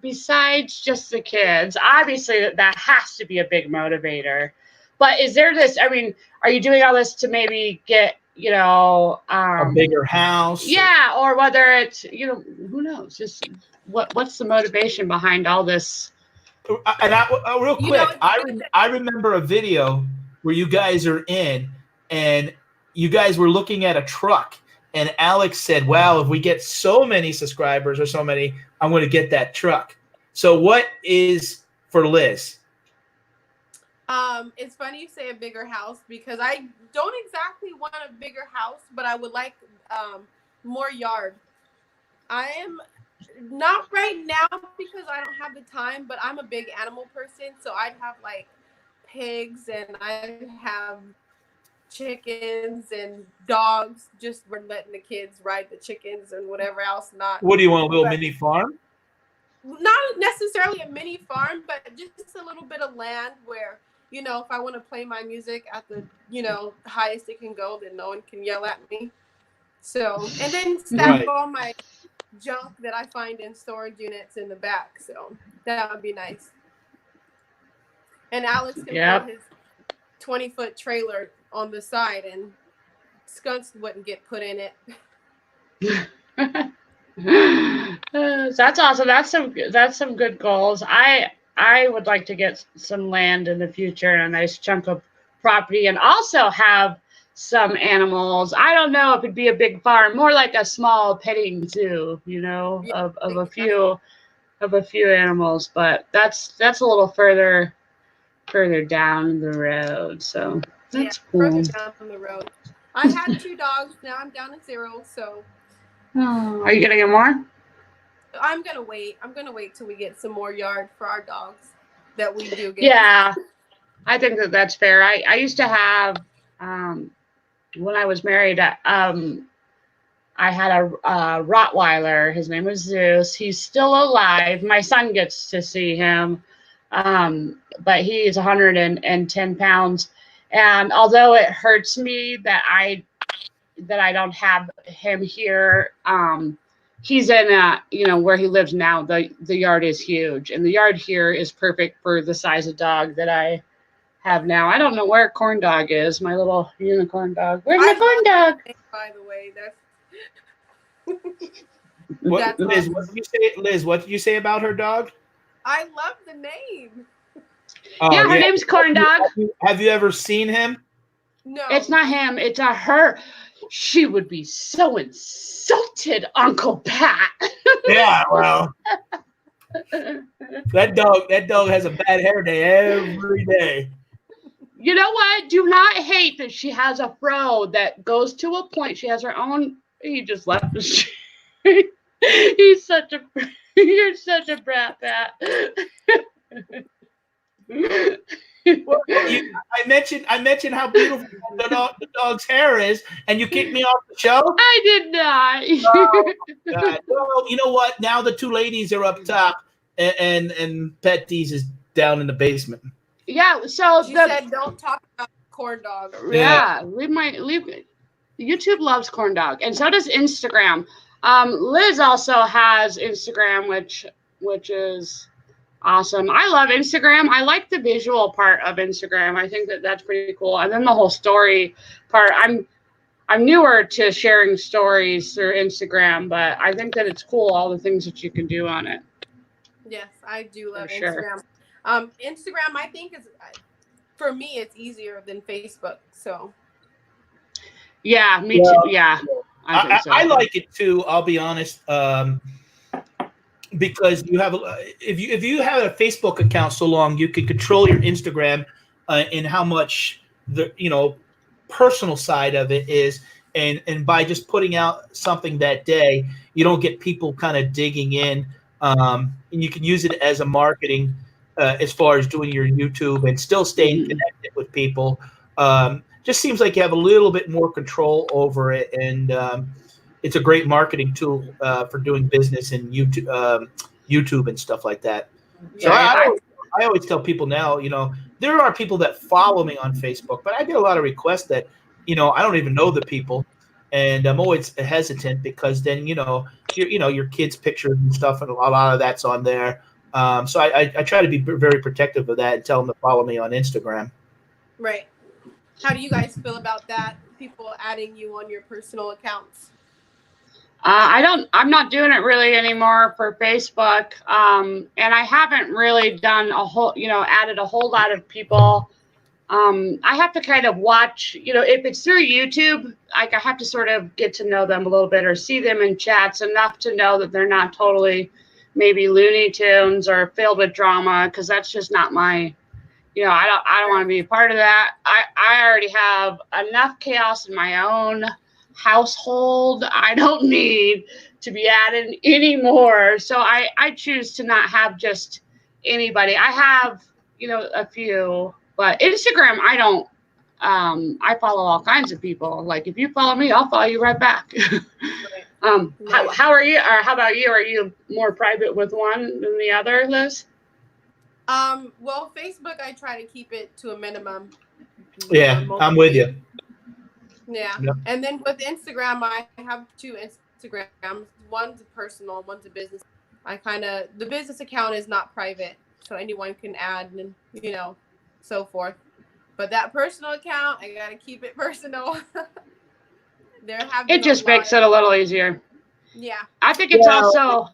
Speaker 2: besides just the kids. Obviously, that has to be a big motivator. But is there this? I mean, are you doing all this to maybe get
Speaker 1: a bigger house?
Speaker 2: Yeah, or whether it's who knows? Just what's the motivation behind all this?
Speaker 1: And real quick, I remember a video where you guys are in and you guys were looking at a truck, and Alex said, wow, if we get so many subscribers or so many, I'm going to get that truck. So what is for Liz?
Speaker 3: It's funny you say a bigger house because I don't exactly want a bigger house, but I would like more yard. I am not right now because I don't have the time, but I'm a big animal person, so I'd have like pigs and I'd have chickens and dogs. Just we're letting the kids ride the chickens and whatever else not.
Speaker 1: What do you want, a little
Speaker 3: But
Speaker 1: mini farm?
Speaker 3: not necessarily a mini farm, but just a little bit of land where, you know, if I want to play my music at the, you know, highest it can go, then no one can yell at me. So, and then stack
Speaker 1: Right.
Speaker 3: all my junk that I find in storage units in the back. So that would be nice. And Alex can put his 20-foot trailer on the side and skunks wouldn't get put in it.
Speaker 2: That's awesome. That's some good goals. I would like to get some land in the future and a nice chunk of property, and also have some animals. I don't know if it'd be a big farm, more like a small petting zoo, you know, of a few animals. But that's a little further down the road. So that's cool.
Speaker 3: Further down the road. I had 2 dogs. Now I'm down to 0. So.
Speaker 2: Oh, are you gonna get more?
Speaker 3: I'm gonna wait. I'm gonna wait till we get some more yard for our dogs that we do get.
Speaker 2: Yeah, I think that's fair. I used to have, when I was married, I had a Rottweiler. His name was Zeus. He's still alive. My son gets to see him, but he's 110 pounds. And although it hurts me that I don't have him here, he's in where he lives now. The yard is huge, and the yard here is perfect for the size of dog that I have now. I don't know where Corn Dog is, my little unicorn dog. Where's my corn dog?
Speaker 3: By the way,
Speaker 1: What, Liz?
Speaker 3: awesome.
Speaker 1: What did you say? Liz, what did you say about her dog?
Speaker 3: I love the name.
Speaker 2: Yeah, her name's Corn Dog.
Speaker 1: Have you ever seen him?
Speaker 3: No,
Speaker 2: It's not him. It's a her. She would be so insulted, Uncle Pat.
Speaker 1: Yeah, well, that dog has a bad hair day every day.
Speaker 2: You know what? Do not hate that she has a fro that goes to a point. She has her own. He just left the street. You're such a brat, Pat.
Speaker 1: Well, I mentioned how beautiful the dog's hair is, and you kicked me off the show.
Speaker 2: I did not.
Speaker 1: Oh, God. Well, you know what? Now the 2 ladies are up top, and Patdees is down in the basement.
Speaker 2: Yeah. So
Speaker 3: she said don't talk about Corn Dog.
Speaker 2: Yeah, we might leave. YouTube loves Corn Dog, and so does Instagram. Liz also has Instagram, which is awesome. I love Instagram. I like the visual part of Instagram. I think that's pretty cool. And then the whole story part. I'm newer to sharing stories through Instagram, but I think that it's cool, all the things that you can do on it.
Speaker 3: Yes, I do love
Speaker 2: For
Speaker 3: Instagram.
Speaker 2: sure.
Speaker 3: Instagram, I think, is, for me, it's easier than Facebook. So.
Speaker 2: Yeah, me too. Yeah. I think so.
Speaker 1: I like it too. I'll be honest. Because you have, if you have a Facebook account so long, you can control your Instagram and how much the personal side of it is, and by just putting out something that day, you don't get people kind of digging in, and you can use it as a marketing as far as doing your YouTube and still staying connected with people. Just seems like you have a little bit more control over it, and it's a great marketing tool for doing business in YouTube and stuff like that. So I always tell people now, there are people that follow me on Facebook, but I get a lot of requests that, I don't even know the people, and I'm always hesitant because then your kids' pictures and stuff, and a lot of that's on there. So I try to be very protective of that and tell them to follow me on Instagram.
Speaker 3: Right. How do you guys feel about that? People adding you on your personal accounts?
Speaker 2: I'm not doing it really anymore for Facebook. And I haven't really done added a whole lot of people. I have to kind of watch, if it's through YouTube, I have to sort of get to know them a little bit or see them in chats enough to know that they're not totally maybe Looney Tunes or filled with drama, because that's just not my I don't want to be a part of that. I already have enough chaos in my own household. I don't need to be added anymore. So I choose to not have just anybody. I have, a few, but Instagram, I don't. I follow all kinds of people. Like if you follow me, I'll follow you right back. How are you? Or how about you? Are you more private with one than the other, Liz?
Speaker 3: Well, Facebook, I try to keep it to a minimum.
Speaker 1: Yeah, I'm with you.
Speaker 3: Yeah. Yep. And then with Instagram, I have 2 Instagrams. One's personal, one's a business. The business account is not private, so anyone can add and, so forth. But that personal account, I got to keep it personal.
Speaker 2: It just makes it a little easier.
Speaker 3: Yeah.
Speaker 2: I think it's also.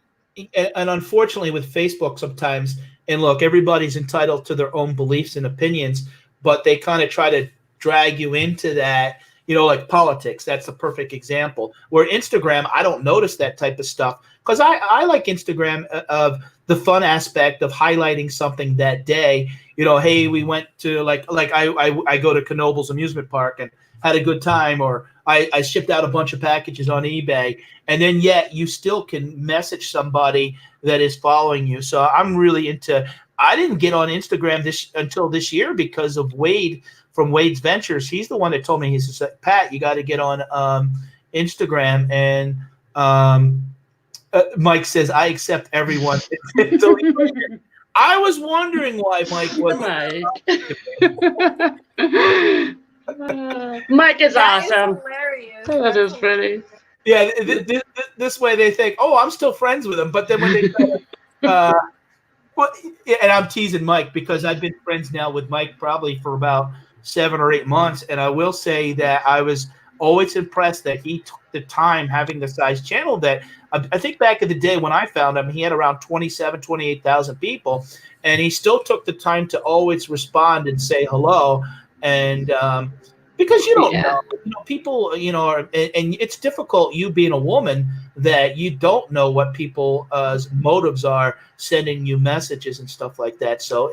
Speaker 1: And unfortunately with Facebook sometimes, and look, everybody's entitled to their own beliefs and opinions, but they kind of try to drag you into that, like politics. That's a perfect example. Where Instagram, I don't notice that type of stuff because I like Instagram of the fun aspect of highlighting something that day. Hey, we went to like I go to Knoebels amusement park and had a good time, or I shipped out a bunch of packages on eBay, and then yet you still can message somebody that is following you. So I'm really into. I didn't get on Instagram until this year because of Wade from Wade's Ventures. He's the one that told me. He said, "Pat, you got to get on Instagram." And Mike says, "I accept everyone." I was wondering why Mike wasn't.
Speaker 2: Mike is awesome.
Speaker 3: Hilarious.
Speaker 2: That is funny.
Speaker 1: Yeah, this way they think, oh, I'm still friends with him. But then when they and I'm teasing Mike because I've been friends now with Mike probably for about 7 or 8 months. And I will say that I was always impressed that he took the time having the size channel that I think back in the day when I found him, he had around 28,000 people. And he still took the time to always respond and say hello. And because you don't know, people, and it's difficult, you being a woman, that you don't know what people's motives are sending you messages and stuff like that. So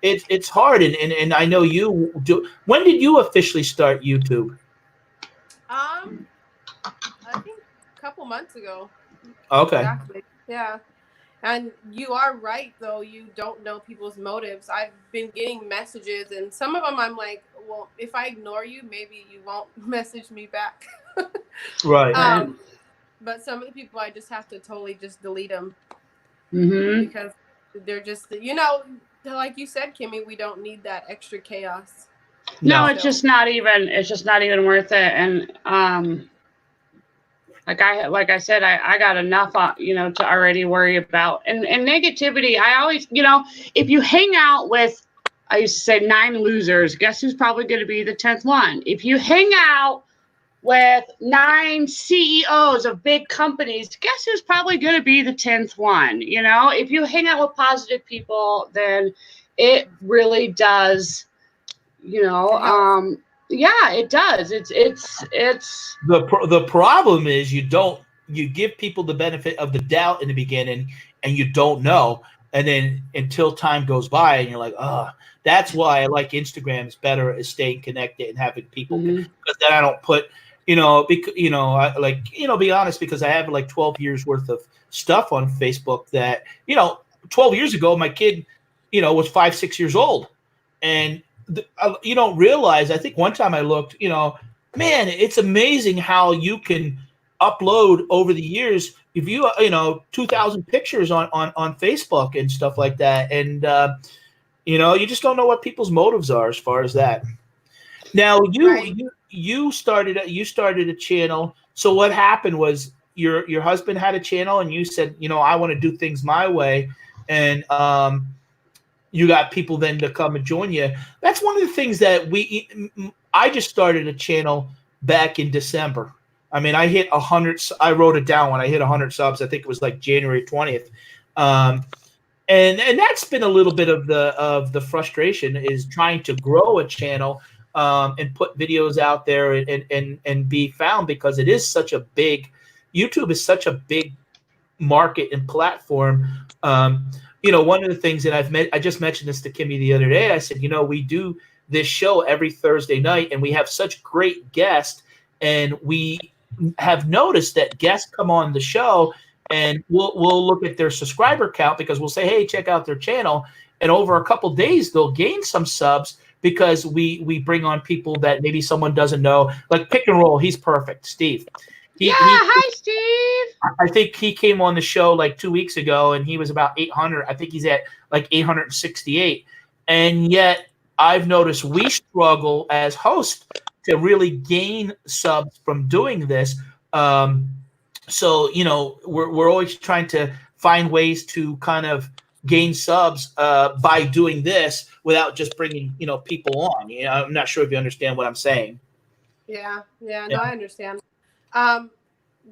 Speaker 1: it's hard. And I know you do. When did you officially start YouTube?
Speaker 3: I think a couple months ago.
Speaker 1: Okay.
Speaker 3: Exactly. Yeah. And you are right, though. You don't know people's motives. I've been getting messages, and some of them I'm like, well, if I ignore you, maybe you won't message me back.
Speaker 1: Right.
Speaker 3: But some of the people, I just have to totally just delete them.
Speaker 2: Mm-hmm.
Speaker 3: Because they're just, like you said, Kimmy, we don't need that extra chaos.
Speaker 2: No, it's just not even worth it. And like I said, I got enough, to already worry about. And negativity, I always, if you hang out with, I used to say 9 losers, guess who's probably going to be the 10th one? If you hang out with 9 CEOs of big companies, guess who's probably going to be the 10th one? If you hang out with positive people, then it really does, yeah, it does. It's
Speaker 1: the problem is you give people the benefit of the doubt in the beginning and you don't know, and then until time goes by and you're like, oh, that's why I like Instagram is better at staying connected and having people, because then I don't put, be honest, because I have like 12 years worth of stuff on Facebook that, 12 years ago, my kid, was 5-6 years old, and you don't realize, I think one time I looked, man, it's amazing how you can upload over the years. If you, 2,000 pictures on Facebook and stuff like that. And, you just don't know what people's motives are as far as that. Now you started a channel. So what happened was your husband had a channel and you said, I want to do things my way. And, you got people then to come and join you. That's one of the things that I just started a channel back in December. I mean, I hit 100. I wrote it down when I hit 100 subs. I think it was like January 20th. And that's been a little bit of the frustration, is trying to grow a channel and put videos out there and be found, because it is such a big, YouTube is such a big market and platform. one of the things that I just mentioned this to Kimmy the other day. I said, we do this show every Thursday night, and we have such great guests, and we have noticed that guests come on the show, and we'll look at their subscriber count, because we'll say, hey, check out their channel, and over a couple days they'll gain some subs because we bring on people that maybe someone doesn't know, like Pick and Roll. He's perfect, Steve.
Speaker 2: Hi, Steve.
Speaker 1: I think he came on the show like 2 weeks ago, and he was about 800. I think he's at like 868. And yet I've noticed we struggle as hosts to really gain subs from doing this. So, we're always trying to find ways to kind of gain subs by doing this without just bringing, people on. I'm not sure if you understand what I'm saying.
Speaker 3: Yeah. No, I understand.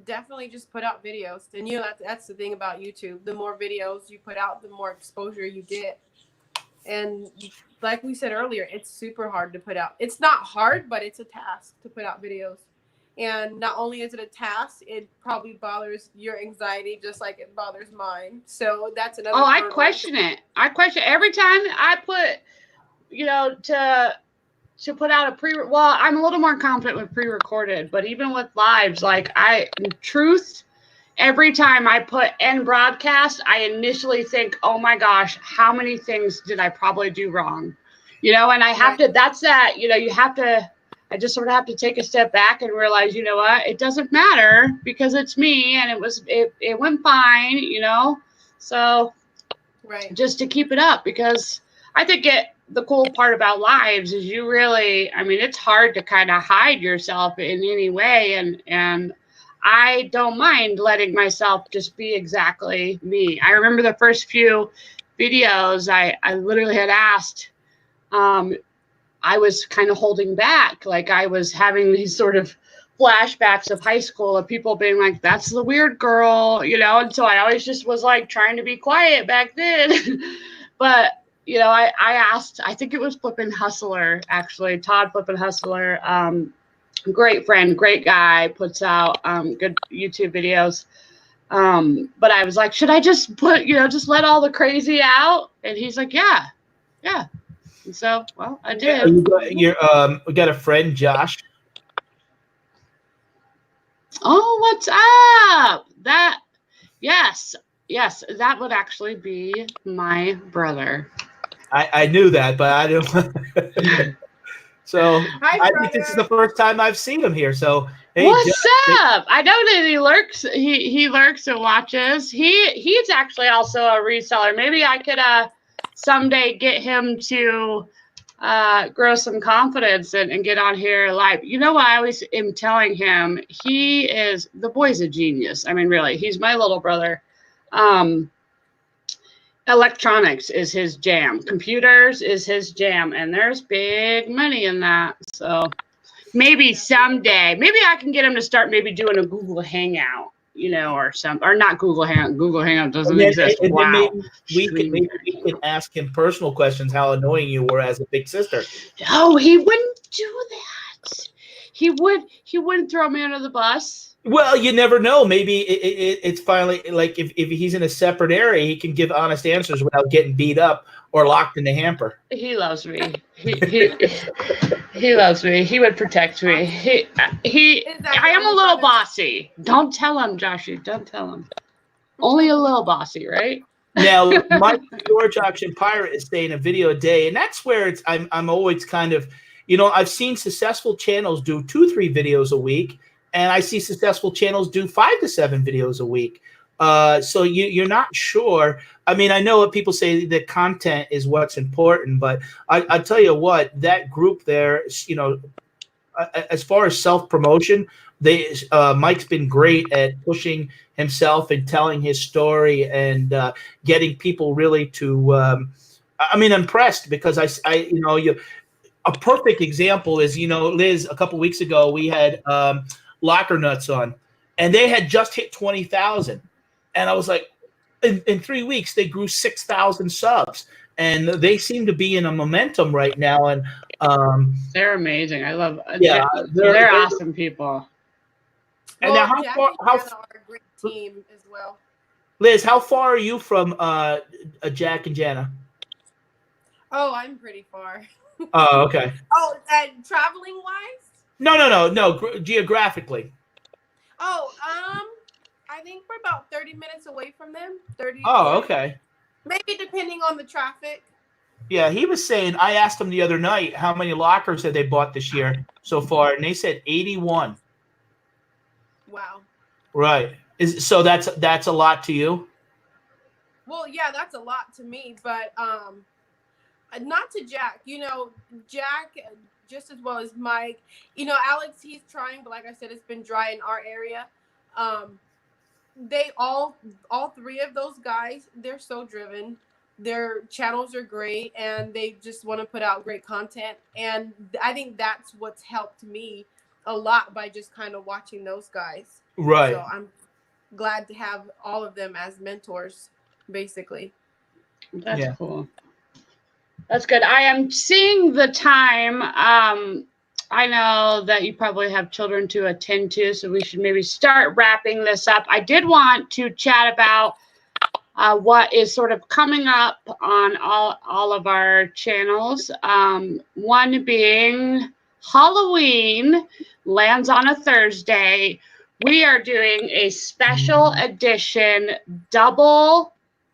Speaker 3: Definitely just put out videos. And that's the thing about YouTube. The more videos you put out, the more exposure you get. And like we said earlier, it's super hard to put out. It's not hard, but it's a task to put out videos. And not only is it a task, it probably bothers your anxiety just like it bothers mine. So that's another.
Speaker 2: Oh, I question it. Every time I put, to put out well, I'm a little more confident with pre-recorded, but even with lives, in truth, every time I put end broadcast, I initially think, oh my gosh, how many things did I probably do wrong? And I have to, I just sort of have to take a step back and realize, what, it doesn't matter because it's me, and it went fine, so
Speaker 3: right.
Speaker 2: Just to keep it up, because I think the cool part about lives is you really, it's hard to kind of hide yourself in any way. And I don't mind letting myself just be exactly me. I remember the first few videos I literally had asked, I was kind of holding back. Like I was having these sort of flashbacks of high school of people being like, that's the weird girl, and so I always just was like trying to be quiet back then. But I asked, I think it was Flippin' Hustler, actually, Todd Flippin' Hustler, great friend, great guy, puts out good YouTube videos. But I was like, should I just just let all the crazy out? And he's like, yeah. And so, well, I did.
Speaker 1: We got a friend, Josh.
Speaker 2: Oh, what's up? Yes, that would actually be my brother.
Speaker 1: I knew that, but I didn't. So I think this is the first time I've seen him here. So hey,
Speaker 2: what's up? I know that he lurks. He lurks and watches. He's actually also a reseller. Maybe I could someday get him to grow some confidence and get on here live. What I always am telling him, the boy's a genius. Really, he's my little brother. Electronics is his jam. Computers is his jam. And there's big money in that. So maybe someday, maybe I can get him to start maybe doing a Google Hangout, or not Google Hangout. Google Hangout doesn't exist. Wow.
Speaker 1: Maybe we can ask him personal questions, how annoying you were as a big sister.
Speaker 2: No, he wouldn't do that. He wouldn't throw me under the bus.
Speaker 1: Well, you never know. Maybe it's finally like if he's in a separate area, he can give honest answers without getting beat up or locked in the hamper.
Speaker 2: He loves me. He loves me. He would protect me. I am a little bossy. Don't tell him, Joshy. Don't tell him. Only a little bossy, right?
Speaker 1: Now, Mike George Auction Pirate is saying a video a day, and that's where I'm always kind of, I've seen successful channels do 2-3 videos a week. And I see successful channels do 5 to 7 videos a week. So you're not sure. I know what people say, that content is what's important, but I tell you what, that group there, as far as self-promotion, Mike's been great at pushing himself and telling his story and getting people really to, impressed, because a perfect example is, Liz, a couple weeks ago, we had Locker Nuts on, and they had just hit 20,000, and I was like, in 3 weeks they grew 6,000 subs, and they seem to be in a momentum right now. And
Speaker 2: they're amazing. I love. Yeah, they're awesome people.
Speaker 1: And now, how far?
Speaker 3: Are a great team as well.
Speaker 1: Liz, how far are you from Jack and Jana?
Speaker 3: Oh, I'm pretty far.
Speaker 1: Oh, okay.
Speaker 3: Oh, traveling wise?
Speaker 1: No. Geographically.
Speaker 3: Oh, I think we're about 30 minutes away from them. 30.
Speaker 1: Oh,
Speaker 3: 40.
Speaker 1: okay.
Speaker 3: Maybe depending on the traffic.
Speaker 1: Yeah, he was saying, I asked him the other night how many lockers have they bought this year so far, and they said 81.
Speaker 3: Wow.
Speaker 1: Right. So that's a lot to you?
Speaker 3: Well, yeah, that's a lot to me, but not to Jack. You know, Jack just as well as Mike. You know, Alex, he's trying, but like I said, it's been dry in our area. They all three of those guys, they're so driven. Their channels are great, and they just want to put out great content. And I think that's what's helped me a lot by just kind of watching those guys.
Speaker 1: Right.
Speaker 3: So I'm glad to have all of them as mentors, basically.
Speaker 2: That's cool. That's good. I am seeing the time. I know that you probably have children to attend to, so we should maybe start wrapping this up. I did want to chat about what is sort of coming up on all of our channels. One being Halloween lands on a Thursday. We are doing a special edition double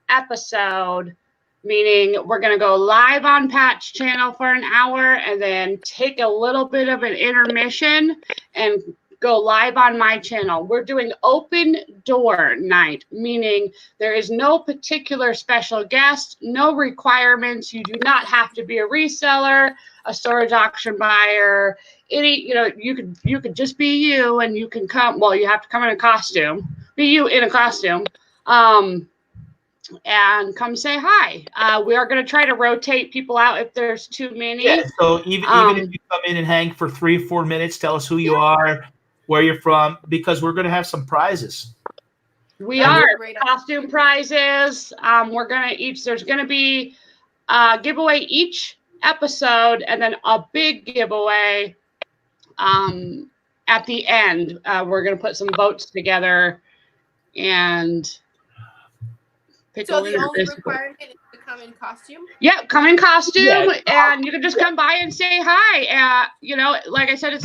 Speaker 2: episode, meaning we're going to go live on Pat's channel for an hour and then take a little bit of an intermission and go live on my channel. We're doing open door night, meaning there is no particular special guest, no requirements. You do not have to be a reseller, a storage auction buyer, you could just be you, and you can come. Well, you have to come in a costume, be you in a costume, and come say hi. We are going to try to rotate people out if there's too many.
Speaker 1: Yeah, so even if you come in and hang for 3 or 4 minutes, tell us who you are, where you're from, because we're going to have some prizes.
Speaker 2: We are costume prizes. There's going to be a giveaway each episode, and then a big giveaway at the end. We're going to put some votes together and pick
Speaker 3: so the only requirement is to come in costume?
Speaker 2: Yeah, come in costume, and you can just come by and say hi. Like I said,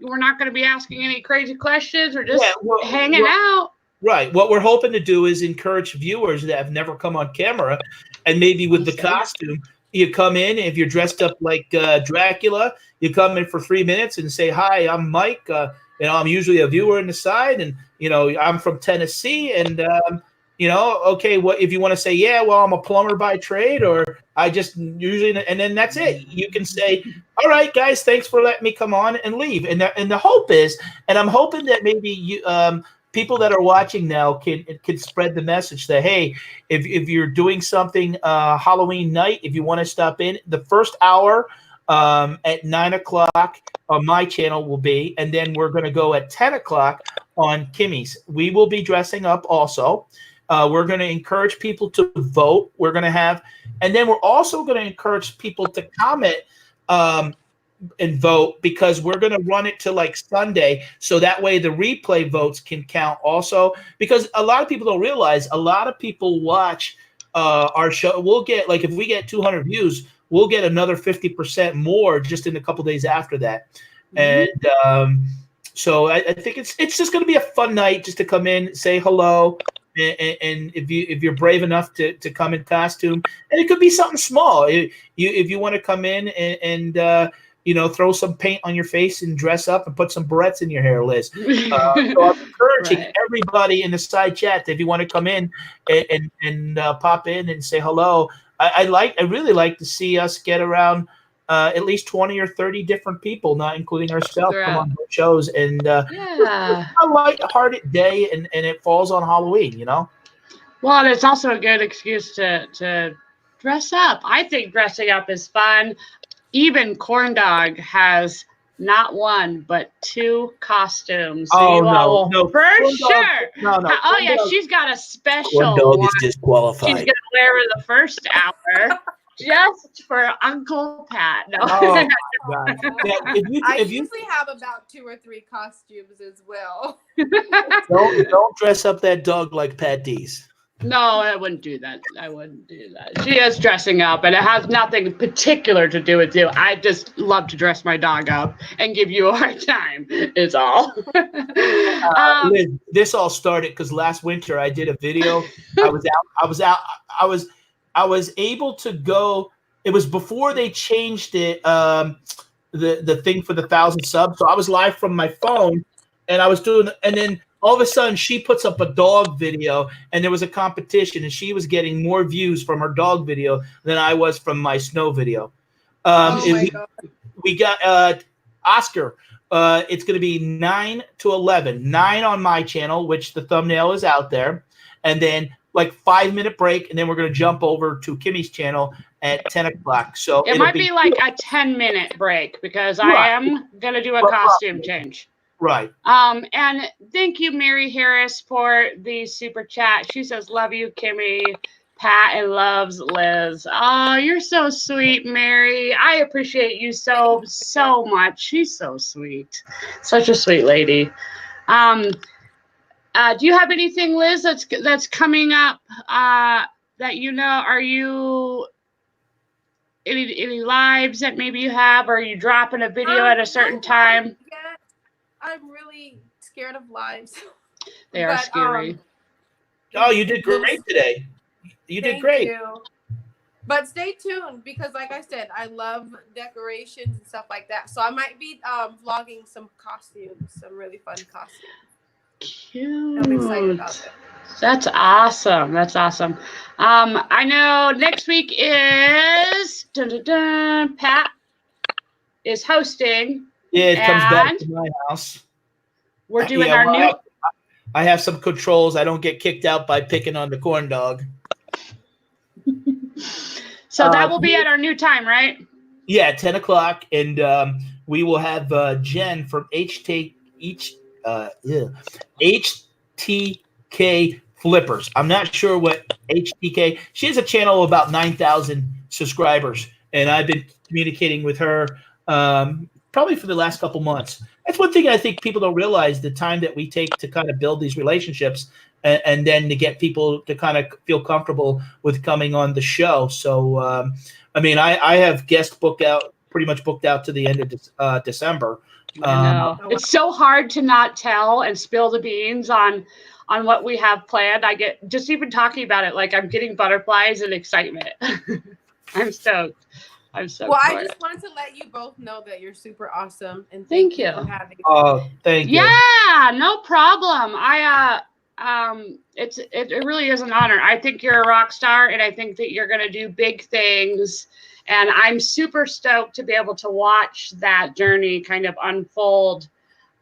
Speaker 2: we're not going to be asking any crazy questions. We're just hanging out.
Speaker 1: Right. What we're hoping to do is encourage viewers that have never come on camera, and maybe with the costume, you come in. If you're dressed up like Dracula, you come in for 3 minutes and say, "Hi, I'm Mike. I'm usually a viewer on the side, and I'm from Tennessee, and okay, what if you want to say, yeah, well, I'm a plumber by trade, or I just usually, and then that's it. You can say, all right, guys, thanks for letting me come on, and leave. And the hope is, and I'm hoping that maybe you, people that are watching now can spread the message that, hey, if you're doing something Halloween night, if you want to stop in, the first hour at 9 o'clock on my channel will be, and then we're going to go at 10 o'clock on Kimmy's. We will be dressing up also. We're going to encourage people to vote. We're going to have, and then we're also going to encourage people to comment and vote, because we're going to run it to like Sunday, so that way the replay votes can count also. Because a lot of people don't realize, a lot of people watch our show. We'll get, like, if we get 200 views, we'll get another 50% more just in a couple days after that. Mm-hmm. And so I think it's just going to be a fun night just to come in, say hello. And if you're brave enough to come in costume, and it could be something small. If you want to come in and throw some paint on your face and dress up and put some barrettes in your hair, Liz. So I'm encouraging everybody in the side chat that if you want to come in and pop in and say hello. I really like to see us get around at least 20 or 30 different people, not including ourselves, come on shows. And a light-hearted day, and it falls on Halloween, Well,
Speaker 2: it's also a good excuse to dress up. I think dressing up is fun. Even Corn Dog has not one but 2 costumes. So no, for sure. No. She's got a special
Speaker 1: Corn Dog
Speaker 2: one.
Speaker 1: is disqualified.
Speaker 2: She's gonna wear her the first hour. just for Uncle Pat. No.
Speaker 1: Oh my God. Yeah,
Speaker 3: I
Speaker 1: if you
Speaker 3: usually have about 2 or 3 costumes as well.
Speaker 1: don't dress up that dog like Patdees.
Speaker 2: No, I wouldn't do that. I wouldn't do that. She is dressing up, and it has nothing particular to do with you. I just love to dress my dog up and give you a hard time, is all.
Speaker 1: Liz, this all started because last winter I did a video. I was able to go. It was before they changed it, the thing for the 1,000 subs. So I was live from my phone, and I was doing, and then all of a sudden she puts up a dog video, and there was a competition, and she was getting more views from her dog video than I was from my snow video.
Speaker 3: Oh my God.
Speaker 1: We got Oscar. It's going to be 9 to 11. 9 on my channel, which the thumbnail is out there, and then like 5-minute break, and then we're going to jump over to Kimmy's channel at 10 o'clock. So
Speaker 2: it might be like a 10-minute break because I am going to do a costume change.
Speaker 1: Right.
Speaker 2: And thank you, Mary Harris, for the super chat. She says, "Love you, Kimmy, Pat, and loves Liz." Oh, you're so sweet, Mary. I appreciate you so much. She's so sweet. Such a sweet lady. Do you have anything, Liz, that's coming up that you know? Are you any lives that maybe you have? Or are you dropping a video at a certain time?
Speaker 3: Yeah, I'm really scared of lives.
Speaker 2: They are scary.
Speaker 1: Oh, you did great today. You did great.
Speaker 3: You. But stay tuned because, like I said, I love decorations and stuff like that. So I might be vlogging some costumes, some really fun costumes.
Speaker 2: Cute.
Speaker 3: I'm excited about it.
Speaker 2: That's awesome. That's awesome. I know next week is Pat is hosting.
Speaker 1: Yeah, it comes back to my house.
Speaker 2: We're doing our new.
Speaker 1: I have some controls. I don't get kicked out by picking on the corn dog.
Speaker 2: So that will be at our new time, right?
Speaker 1: Yeah, 10 o'clock, and we will have Jen from HTK Flippers. I'm not sure what HTK. She has a channel of about 9,000 subscribers, and I've been communicating with her probably for the last couple months. That's one thing I think people don't realize, the time that we take to kind of build these relationships and then to get people to kind of feel comfortable with coming on the show. So, I mean, I have guest pretty much booked out to the end of December.
Speaker 2: I know. It's so hard to not tell and spill the beans on what we have planned. I get, just even talking about it, like I'm getting butterflies and excitement. I'm stoked. I'm so.
Speaker 3: Well, I just wanted to let you both know that you're super awesome, and
Speaker 2: thank you
Speaker 3: for having.
Speaker 1: Oh, thank you.
Speaker 2: Yeah, no problem. It really is an honor. I think you're a rock star, and I think that you're going to do big things. And I'm super stoked to be able to watch that journey kind of unfold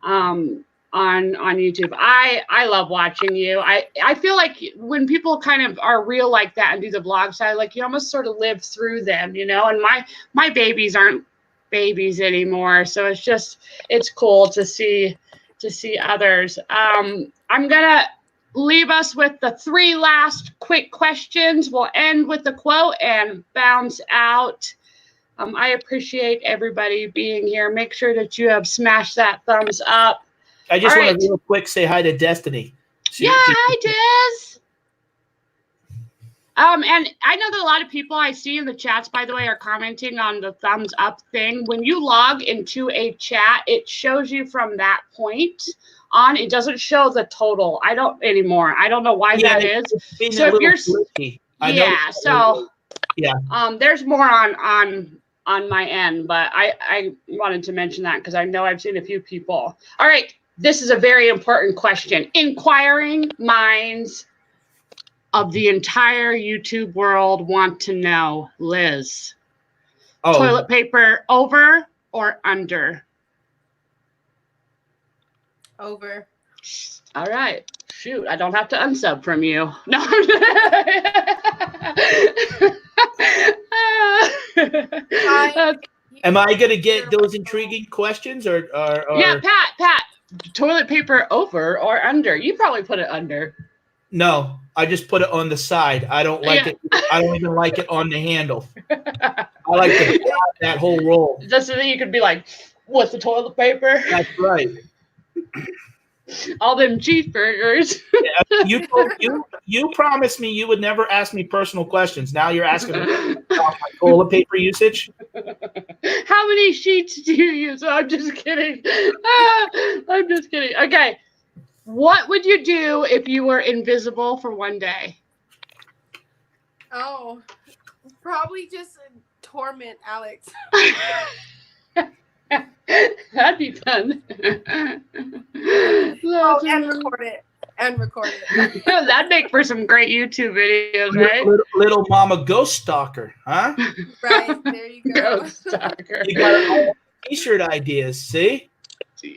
Speaker 2: on YouTube. I love watching you. I feel like when people kind of are real like that and do the vlog side, like you almost sort of live through them, you know, and my babies aren't babies anymore. So it's cool to see others. I'm going to leave us with the 3 last quick questions. We'll end with the quote and bounce out. I appreciate everybody being here. Make sure that you have smashed that thumbs up.
Speaker 1: I just want to real quick say hi to Destiny.
Speaker 2: Hi, Des. And I know that a lot of people I see in the chats, by the way, are commenting on the thumbs up thing. When you log into a chat, it shows you from that point on. It doesn't show the total. I don't anymore. I don't know why that is. So if you're there's more on my end, but I wanted to mention that because I know I've seen a few people. All right, this is a very important question. Inquiring minds of the entire YouTube world want to know, Liz, toilet paper over or under?
Speaker 3: Over.
Speaker 2: All right. Shoot, I don't have to unsub from you. No.
Speaker 1: Am I going to get those intriguing questions or
Speaker 2: Yeah, Pat, toilet paper over or under? You probably put it under.
Speaker 1: No, I just put it on the side. I don't like it. I don't even like it on the handle. I like to grab that whole roll.
Speaker 2: Just so that you could be like, with the toilet paper.
Speaker 1: That's right.
Speaker 2: All them cheeseburgers.
Speaker 1: You promised me you would never ask me personal questions. Now you're asking me about my toilet paper usage.
Speaker 2: How many sheets do you use? I'm just kidding. I'm just kidding. Okay. What would you do if you were invisible for one day?
Speaker 3: Oh, probably just torment Alex.
Speaker 2: That'd be fun.
Speaker 3: And record it.
Speaker 2: That'd make for some great YouTube videos, right?
Speaker 1: Little Mama Ghost Stalker, huh?
Speaker 3: Right, there you go.
Speaker 2: Ghost Stalker.
Speaker 1: You got all t-shirt ideas, see?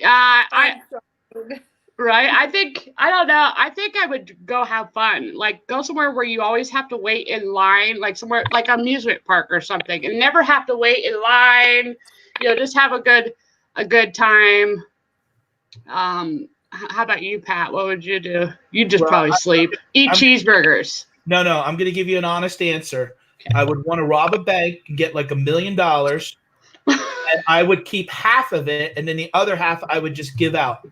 Speaker 2: Right. I don't know. I think I would go have fun. Like go somewhere where you always have to wait in line, like somewhere like an amusement park or something, and never have to wait in line. You know, just have a good time. How about you, Pat? What would you do? You'd just probably sleep. Eat cheeseburgers.
Speaker 1: No, I'm going to give you an honest answer. Okay. I would want to rob a bank and get like $1 million, and I would keep half of it, and then the other half I would just give out.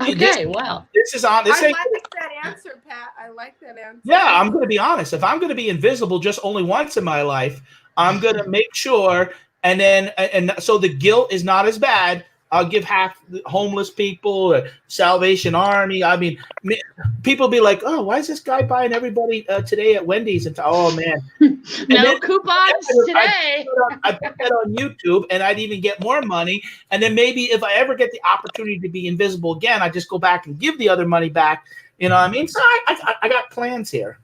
Speaker 2: Okay, wow.
Speaker 1: This is on. This
Speaker 3: I like that answer, Pat. I like that answer.
Speaker 1: Yeah, I'm going to be honest. If I'm going to be invisible just only once in my life, I'm going to make sure, and so the guilt is not as bad. I'll give half homeless people, Salvation Army. I mean, people be like, "Oh, why is this guy buying everybody today at Wendy's?" And oh man,
Speaker 2: no coupons today.
Speaker 1: I put that on YouTube, and I'd even get more money. And then maybe if I ever get the opportunity to be invisible again, I just go back and give the other money back. You know what I mean? So I got plans here.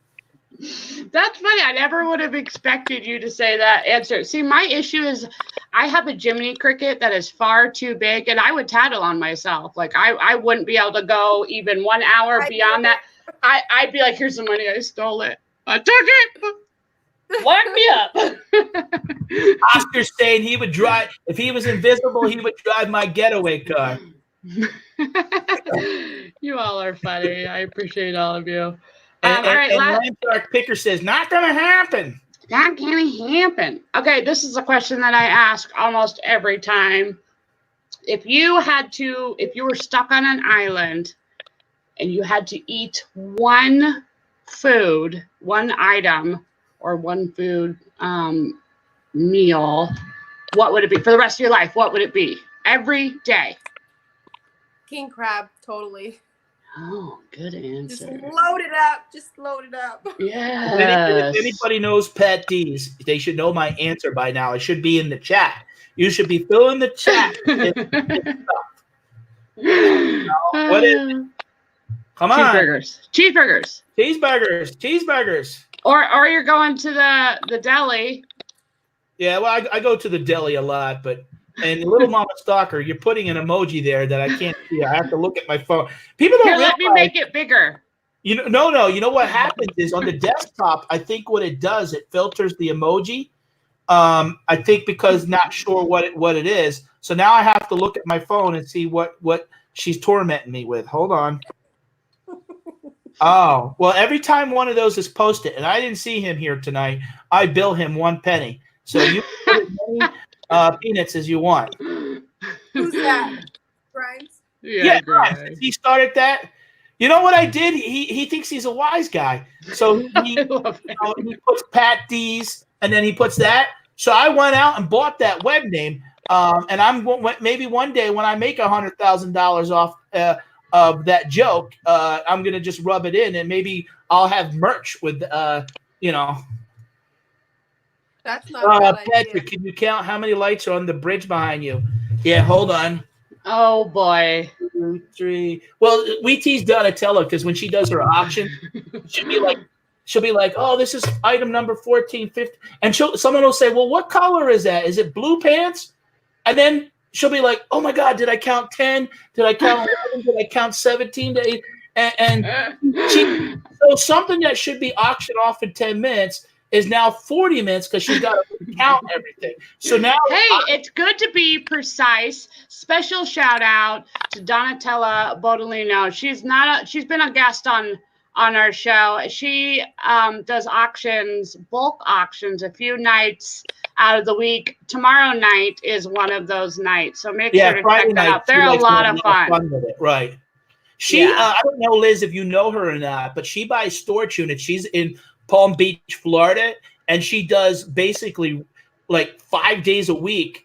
Speaker 2: That's funny. I never would have expected you to say that answer. See, my issue is I have a Jiminy Cricket that is far too big, and I would tattle on myself. Like I wouldn't be able to go even 1 hour beyond that. I'd be like, here's the money. I stole it. I took it. Lock me up.
Speaker 1: Oscar's saying he would drive, if he was invisible, he would drive my getaway car.
Speaker 2: You all are funny. I appreciate all of you.
Speaker 1: All right, Landshark Picker says, not going to happen.
Speaker 2: Not going to happen. Okay, this is a question that I ask almost every time. If you were stuck on an island and you had to eat one food, one item, or one food meal, what would it be for the rest of your life? What would it be? Every day.
Speaker 3: King crab, totally.
Speaker 2: Oh, good answer.
Speaker 3: Just load it up. Just load it up.
Speaker 2: Yeah.
Speaker 1: If anybody knows Patdees, they should know my answer by now. It should be in the chat. You should be filling the chat. What is it? Come on. Cheeseburgers.
Speaker 2: Or you're going to the deli.
Speaker 1: Yeah, well, I go to the deli a lot, but and Little Mama Stalker, you're putting an emoji there that I can't see. I have to look at my phone. People don't realize,
Speaker 2: let me make it bigger.
Speaker 1: You know, no. You know what happens is on the desktop, I think what it does, it filters the emoji. I think because not sure what it is. So now I have to look at my phone and see what she's tormenting me with. Hold on. Oh, well, every time one of those is posted, and I didn't see him here tonight, I bill him 1 penny. So you put as many peanuts as you want.
Speaker 3: Who's that? Grimes?
Speaker 1: Yeah, Grimes. He started that. You know what I did? He thinks he's a wise guy. So he puts Patdees, and then he puts that. So I went out and bought that web name, and I'm maybe one day when I make $100,000 off of that joke, I'm gonna just rub it in, and maybe I'll have merch with
Speaker 3: That's not a bad
Speaker 1: Patrick,
Speaker 3: idea.
Speaker 1: can you count how many lights are on the bridge behind you? Yeah, hold on.
Speaker 2: Oh boy.
Speaker 1: 2, 3. Well, Wheaty's Donatella, because when she does her auction, she'll be like, oh, this is item number 1450. And someone will say, well, what color is that? Is it blue pants? And then she'll be like, oh my God, did I count 10? Did I count 11? Did I count 17 to 8? And so something that should be auctioned off in 10 minutes is now 40 minutes because she's got to count everything. So now,
Speaker 2: it's good to be precise. Special shout out to Donatella Bodolino. She's been a guest on on our show. She does auctions, bulk auctions, a few nights out of the week. Tomorrow night is one of those nights, so make sure to
Speaker 1: Friday
Speaker 2: check that
Speaker 1: night,
Speaker 2: out. They're a lot of fun.
Speaker 1: with it, right? She, I don't know, Liz, if you know her or not, but she buys storage units. She's in Palm Beach, Florida, and she does basically like 5 days a week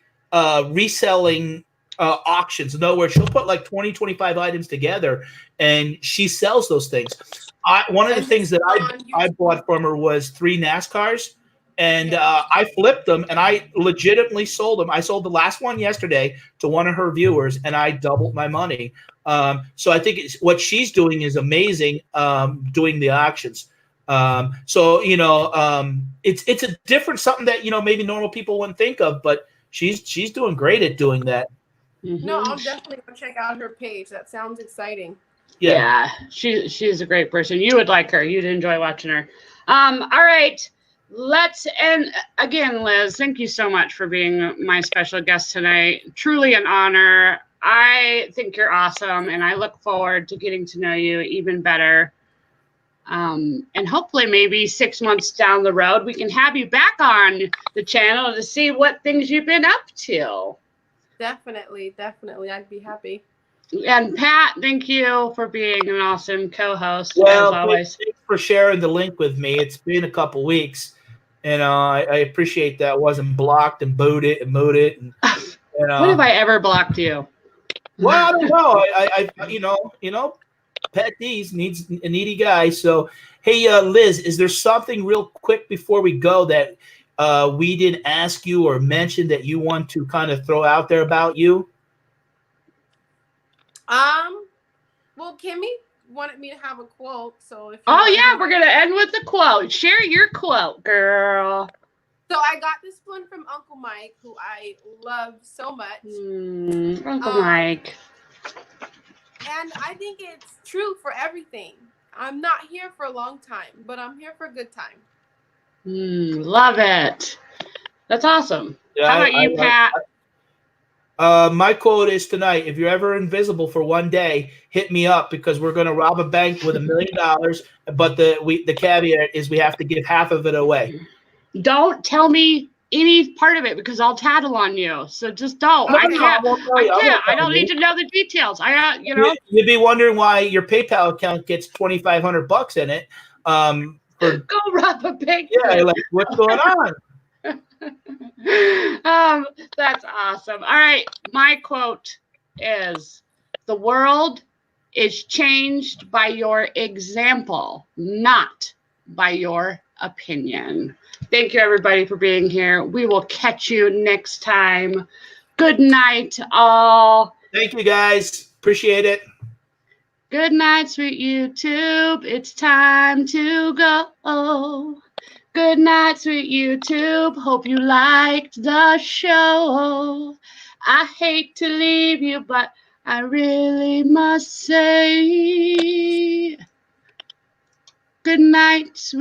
Speaker 1: reselling auctions. In other words, she'll put like 20, 25 items together, and she sells those things. One of the things that I bought from her was 3 NASCARs, and I flipped them, and I legitimately sold them. I sold the last one yesterday to one of her viewers, and I doubled my money. So I think what she's doing is amazing, doing the auctions. So, it's a different something that, maybe normal people wouldn't think of, but she's doing great at doing that.
Speaker 3: No, I'm definitely going to check out her page. That sounds exciting.
Speaker 2: Yeah, she's a great person. You would like her. You'd enjoy watching her. All right. Let's end again, Liz. Thank you so much for being my special guest tonight. Truly an honor. I think you're awesome, and I look forward to getting to know you even better. And hopefully maybe 6 months down the road, we can have you back on the channel to see what things you've been up to.
Speaker 3: Definitely. I'd be happy.
Speaker 2: And Pat, thank you for being an awesome co-host,
Speaker 1: well,
Speaker 2: as always.
Speaker 1: Thanks for sharing the link with me. It's been a couple weeks, and I appreciate that. I wasn't blocked and booted and mooted. And,
Speaker 2: when have I ever blocked you?
Speaker 1: Well, I don't know. I Patdees needs a needy guy. So, hey, Liz, is there something real quick before we go that we didn't ask you or mention that you want to kind of throw out there about you?
Speaker 3: Well, Kimmy wanted me to have a quote, so if
Speaker 2: we're gonna end with the quote. Share your quote, girl.
Speaker 3: So I got this one from Uncle Mike, who I love so much.
Speaker 2: Uncle Mike.
Speaker 3: And I think it's true for everything. I'm not here for a long time, but I'm here for a good time.
Speaker 2: Love it. That's awesome.
Speaker 1: Yeah,
Speaker 2: how about you, Pat?
Speaker 1: My quote is tonight: if you're ever invisible for one day, hit me up, because we're going to rob a bank with $1 million. But the caveat is we have to give half of it away.
Speaker 2: Don't tell me any part of it, because I'll tattle on you. So just don't. I can't. I don't need to know the details.
Speaker 1: You'd be wondering why your PayPal account gets $2,500 in it.
Speaker 2: Go rob a bank.
Speaker 1: Yeah, like what's going on?
Speaker 2: That's awesome. All right, my quote is: the world is changed by your example, not by your opinion. Thank you, everybody, for being here. We will catch you next time. Good night, all.
Speaker 1: Thank you, guys. Appreciate it.
Speaker 2: Good night, sweet YouTube. It's time to go. Good night, sweet YouTube. Hope you liked the show. I hate to leave you, but I really must say good night, sweet